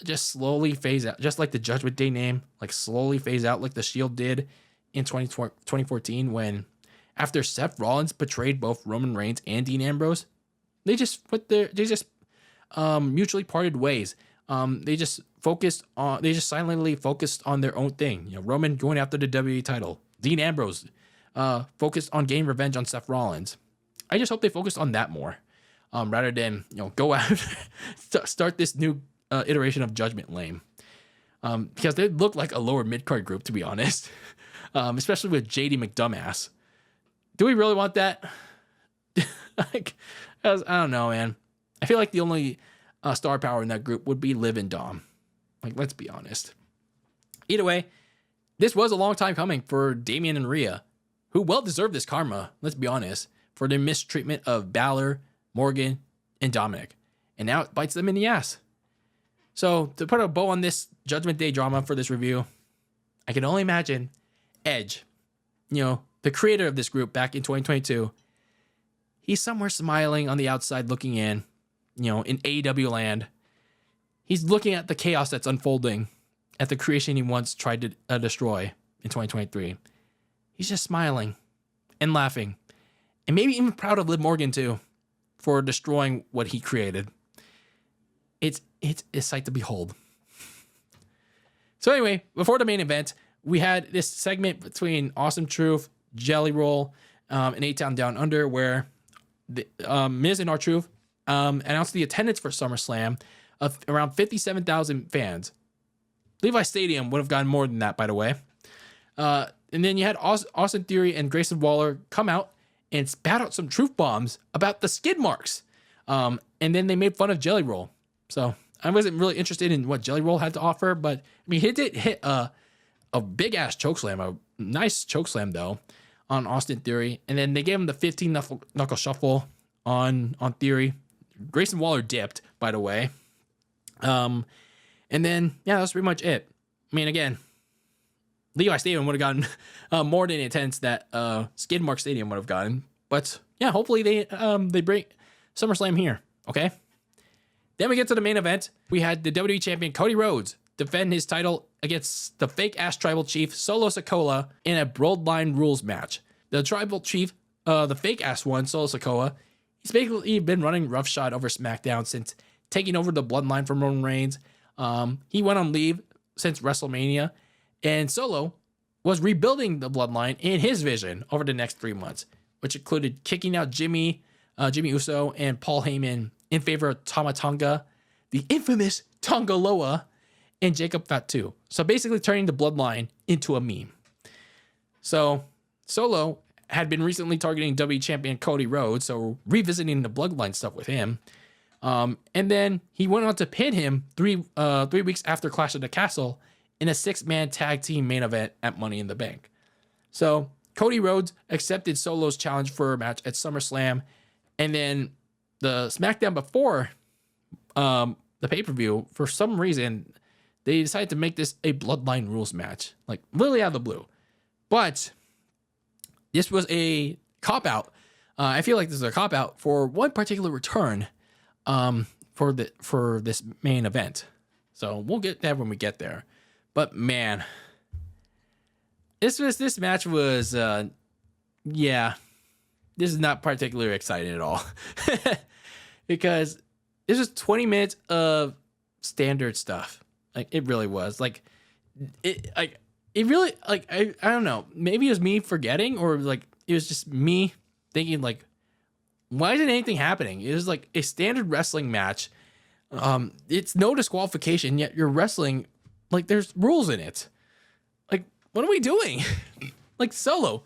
just slowly phase out, just like the Judgment Day name, like slowly phase out, like the Shield did in 2014 when, after Seth Rollins betrayed both Roman Reigns and Dean Ambrose, they just mutually parted ways They just silently focused on their own thing. You know, Roman going after the WWE title, Dean Ambrose focused on getting revenge on Seth Rollins. I just hope they focus on that more, rather than, you know, go out start this new iteration of Judgement lame. Because they look like a lower mid-card group, to be honest. Especially with JD McDumbass. Do we really want that? Like, I don't know, man. I feel like the only star power in that group would be Liv and Dom. Like, let's be honest. Either way, this was a long time coming for Damian and Rhea, who well deserved this karma, let's be honest, for their mistreatment of Balor, Morgan, and Dominic. And now it bites them in the ass. So, to put a bow on this Judgment Day drama for this review, I can only imagine Edge, you know, the creator of this group back in 2022, he's somewhere smiling on the outside looking in, you know, in AEW land. He's looking at the chaos that's unfolding at the creation he once tried to destroy in 2023. He's just smiling and laughing, and maybe even proud of Liv Morgan too for destroying what he created. It's a sight to behold. So anyway, before the main event, we had this segment between Awesome Truth, Jelly Roll, and 8-Town Down Under, where the, Miz and R-Truth announced the attendance for SummerSlam of around 57,000 fans. Levi Stadium would have gotten more than that, by the way. And then you had Austin Theory and Grayson Waller come out and spat out some truth bombs about the skid marks. And then they made fun of Jelly Roll. So I wasn't really interested in what Jelly Roll had to offer, but I mean, he did hit a big ass chokeslam, a nice chokeslam though, on Austin Theory. And then they gave him the 15 knuckle shuffle on Theory. Grayson Waller dipped, by the way. And then, yeah, that's pretty much it. I mean, again, Levi Stadium would have gotten more than the attendance that Skidmark Stadium would have gotten. But yeah, hopefully they bring SummerSlam here. Okay. Then we get to the main event. We had the WWE Champion Cody Rhodes defend his title against the fake-ass Tribal Chief Solo Sikoa in a Bloodline rules match. The Tribal Chief, the fake-ass one, Solo Sikoa, he's basically been running roughshod over SmackDown since taking over the Bloodline from Roman Reigns. He went on leave since WrestleMania, and Solo was rebuilding the Bloodline in his vision over the next 3 months, which included kicking out Jimmy Uso and Paul Heyman in favor of Tama Tonga, the infamous Tonga Loa, and Jacob Fatu. So basically turning the Bloodline into a meme. So Solo had been recently targeting WWE Champion Cody Rhodes, so revisiting the Bloodline stuff with him. And then he went on to pin him 3 weeks after Clash of the Castle in a 6-man tag team main event at Money in the Bank. So Cody Rhodes accepted Solo's challenge for a match at SummerSlam, and then the SmackDown before the pay-per-view, for some reason, they decided to make this a Bloodline rules match, like literally out of the blue. But this was a cop-out. I feel like this is a cop-out for one particular return for this main event. So we'll get that when we get there. But man, this match was this is not particularly exciting at all. Because this was 20 minutes of standard stuff. Like, it really was. I don't know. Maybe it was me forgetting, or like it was just me thinking, like, why isn't anything happening? It was like a standard wrestling match. It's no disqualification, yet you're wrestling like there's rules in it. Like, what are we doing? Like, Solo,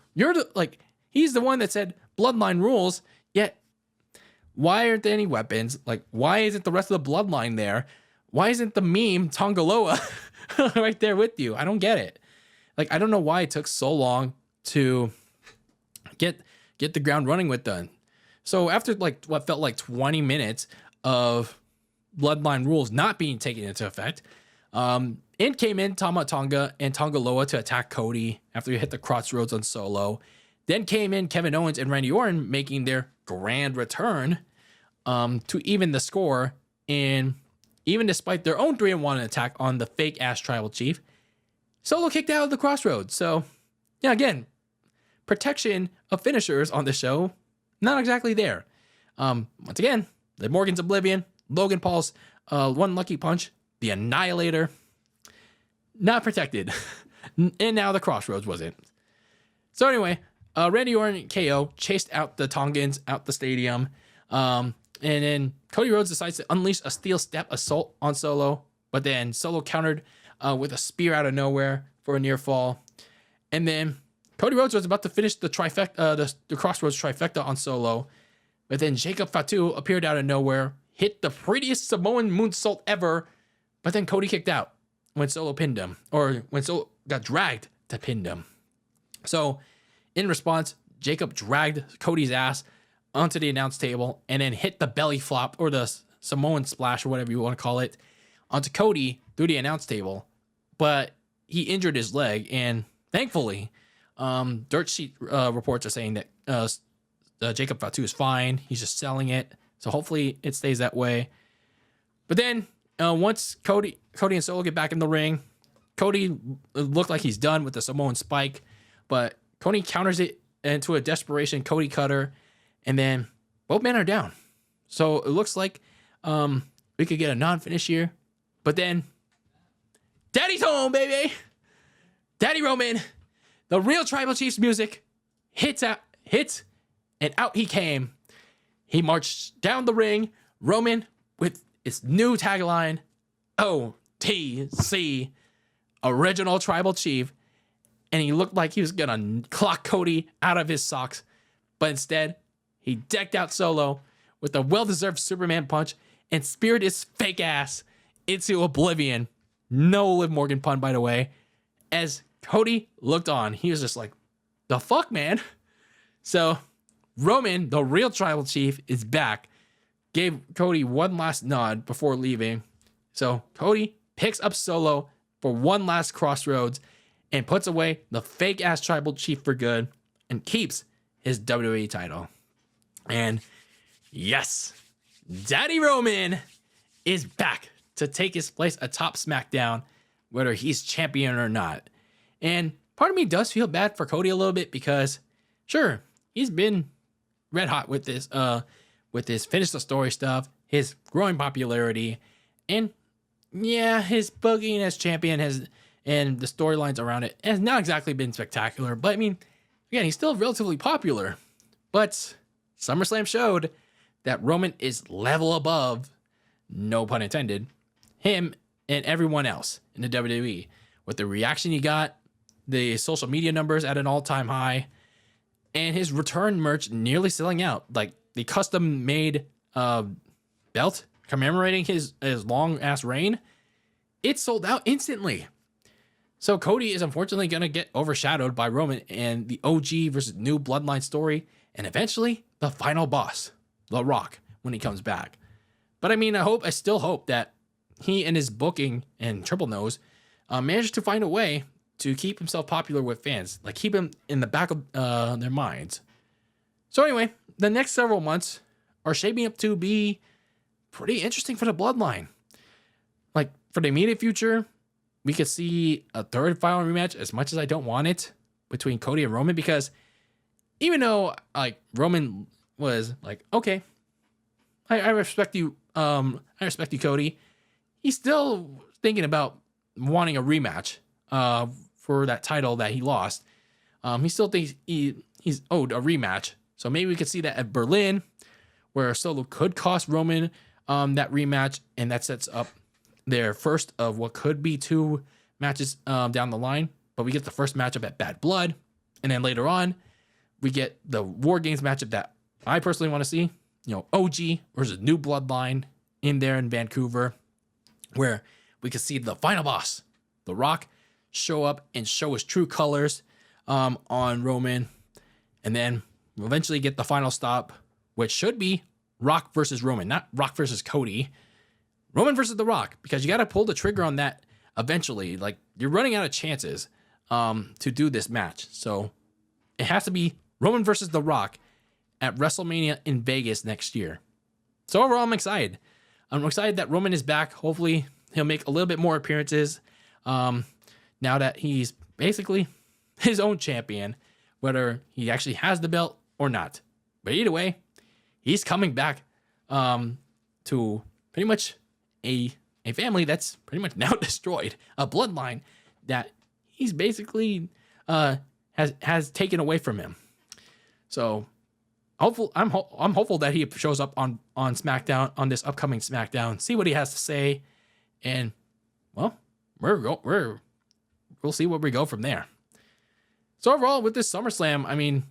he's the one that said Bloodline rules, yet why aren't there any weapons? Like, why isn't the rest of the Bloodline there? Why isn't the meme Tongaloa right there with you? I don't get it. Like, I don't know why it took so long to get the ground running with done. So after like what felt like 20 minutes of Bloodline rules not being taken into effect, in came in Tama Tonga and Tongaloa to attack Cody after he hit the crossroads on Solo. Then came in Kevin Owens and Randy Orton making their grand return to even the score. And even despite their own 3-1 attack on the fake ass Tribal Chief, Solo kicked out of the crossroads. So yeah, again, protection of finishers on the show, not exactly there. Once again, Liv Morgan's Oblivion, Logan Paul's one lucky punch the Annihilator, not protected. And now the Crossroads wasn't. So anyway, Randy Orton and KO chased out the Tongans out the stadium. And then Cody Rhodes decides to unleash a steel step assault on Solo. But then Solo countered with a spear out of nowhere for a near fall. And then Cody Rhodes was about to finish the trifecta, the Crossroads trifecta on Solo. But then Jacob Fatu appeared out of nowhere, hit the prettiest Samoan moonsault ever. But then Cody kicked out when Solo pinned him, or when Solo got dragged to pin him. So in response, Jacob dragged Cody's ass onto the announce table and then hit the belly flop, or the Samoan splash, or whatever you want to call it, onto Cody through the announce table. But he injured his leg, and thankfully, dirt sheet reports are saying that Jacob Fatu is fine. He's just selling it. So hopefully it stays that way. But then once Cody and Solo get back in the ring, Cody looked like he's done with the Samoan spike, but Cody counters it into a desperation Cody cutter, and then both men are down. So it looks like we could get a non-finish here. But then Daddy's home, baby! Daddy Roman, the real Tribal Chief's music hits, and out he came. He marched down the ring, Roman with its new tagline, OTC, Original Tribal Chief, and he looked like he was gonna clock Cody out of his socks, but instead, he decked out Solo with a well-deserved Superman punch and speared his fake ass into oblivion. No Liv Morgan pun, by the way. As Cody looked on, he was just like, the fuck, man? So Roman, the real Tribal Chief, is back. Gave Cody one last nod before leaving. So Cody picks up Solo for one last Crossroads and puts away the fake ass Tribal Chief for good and keeps his WWE title. And yes, Daddy Roman is back to take his place atop SmackDown, whether he's champion or not. And part of me does feel bad for Cody a little bit, because sure, he's been red hot with this finish the story stuff, his growing popularity, and yeah, his booking as champion and the storylines around it has not exactly been spectacular. But I mean, again, he's still relatively popular. But SummerSlam showed that Roman is level above, no pun intended, him and everyone else in the WWE. With the reaction he got, the social media numbers at an all-time high, and his return merch nearly selling out. Like the custom-made belt commemorating his long-ass reign, it sold out instantly. So Cody is unfortunately going to get overshadowed by Roman and the OG versus new Bloodline story, and eventually the final boss, The Rock, when he comes back. But I mean, I still hope that he and his booking and Triple Nose managed to find a way to keep himself popular with fans, like keep him in the back of their minds. So anyway, the next several months are shaping up to be pretty interesting for the Bloodline. Like for the immediate future, we could see a third final rematch, as much as I don't want it, between Cody and Roman, because even though like Roman was like, okay, I respect you, Cody, he's still thinking about wanting a rematch for that title that he lost. He still thinks he's owed a rematch. So maybe we could see that at Berlin, where Solo could cost Roman that rematch, and that sets up their first of what could be two matches down the line. But we get the first matchup at Bad Blood, and then later on, we get the War Games matchup that I personally want to see. OG versus New Bloodline in there in Vancouver, where we could see the final boss, The Rock, show up and show his true colors on Roman. And then we'll eventually get the final stop, which should be Rock versus Roman, not Rock versus Cody. Roman versus The Rock, because you got to pull the trigger on that eventually. Like, you're running out of chances to do this match. So it has to be Roman versus The Rock at WrestleMania in Vegas next year. So overall, I'm excited. I'm excited that Roman is back. Hopefully, he'll make a little bit more appearances now that he's basically his own champion, whether he actually has the belt or not. But either way, he's coming back to pretty much a a family that's pretty much now destroyed, a bloodline that he's basically has taken away from him. So I'm hopeful that he shows up on SmackDown, on this upcoming SmackDown, see what he has to say, and well, we'll see where we go from there. So overall, with this SummerSlam, I mean,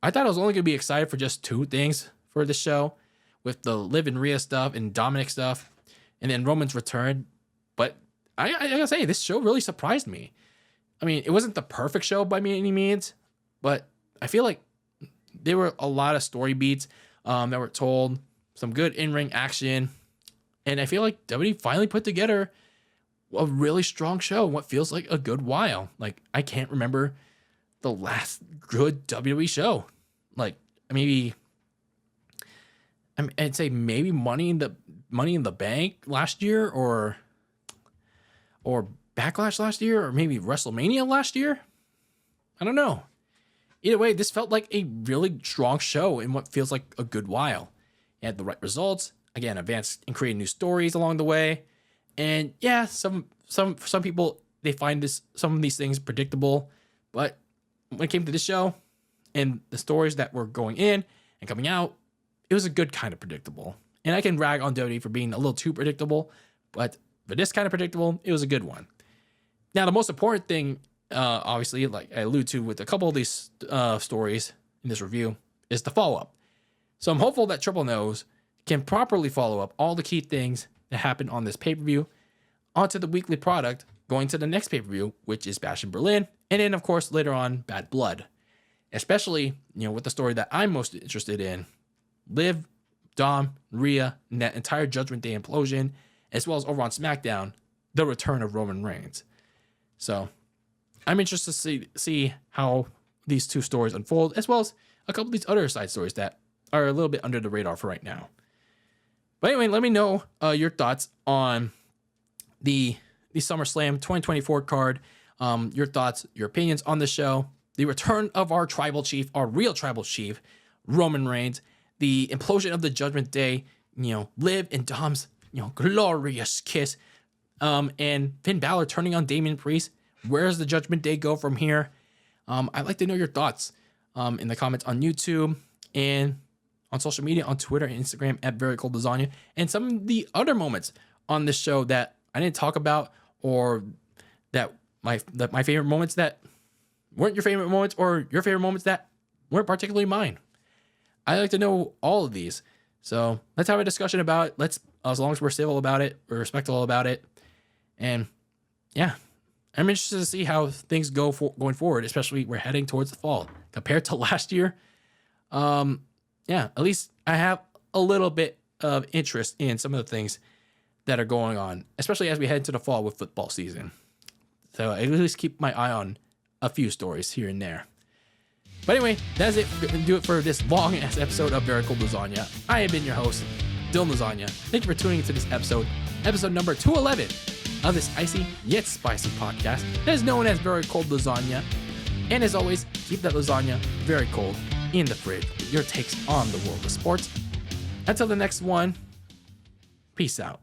I thought I was only gonna be excited for just two things for this show, with the Liv and Rhea stuff and Dominic stuff, and then Roman's return. But I gotta say, this show really surprised me. I mean, it wasn't the perfect show by any means, but I feel like there were a lot of story beats that were told, some good in-ring action, and I feel like WWE finally put together a really strong show in what feels like a good while. Like, I can't remember the last good WWE show. Like, maybe, I'd say maybe Money in the Bank last year, or Backlash last year, or maybe WrestleMania last year. I don't know. Either way, this felt like a really strong show in what feels like a good while. It had the right results. Again, advanced and created new stories along the way. And yeah, some people, they find some of these things predictable, but when it came to this show and the stories that were going in and coming out, it was a good kind of predictable. And I can rag on WWE for being a little too predictable, but for this kind of predictable, it was a good one. Now, the most important thing, obviously, like I allude to with a couple of these stories in this review, is the follow-up. So I'm hopeful that Triple Nose can properly follow up all the key things that happened on this pay-per-view onto the weekly product going to the next pay-per-view, which is Bash in Berlin, and then, of course, later on, Bad Blood. Especially, with the story that I'm most interested in, Liv, Dom, Rhea, and that entire Judgment Day implosion, as well as over on SmackDown, the return of Roman Reigns. So I'm interested to see how these two stories unfold, as well as a couple of these other side stories that are a little bit under the radar for right now. But anyway, let me know your thoughts on the SummerSlam 2024 card, your thoughts, your opinions on the show, the return of our tribal chief, our real tribal chief, Roman Reigns, the implosion of the Judgment Day, Liv and Dom's, glorious kiss, and Finn Balor turning on Damian Priest. Where does the Judgment Day go from here? I'd like to know your thoughts in the comments on YouTube and on social media, on Twitter and Instagram at Very Cold Lasagna, and some of the other moments on this show that I didn't talk about, or that my favorite moments that weren't your favorite moments, or your favorite moments that weren't particularly mine. I like to know all of these. So let's have a discussion about it. Let's, as long as we're civil about it, we're respectful about it. And yeah, I'm interested to see how things go going forward, especially we're heading towards the fall compared to last year. Yeah, at least I have a little bit of interest in some of the things that are going on, especially as we head into the fall with football season. So I at least keep my eye on a few stories here and there. But anyway, that's it. We're gonna do it for this long-ass episode of Very Cold Lasagna. I have been your host, DylanLasagna. Thank you for tuning into this episode number 211 of this icy yet spicy podcast that is known as Very Cold Lasagna. And as always, keep that lasagna very cold in the fridge with your takes on the world of sports. Until the next one, peace out.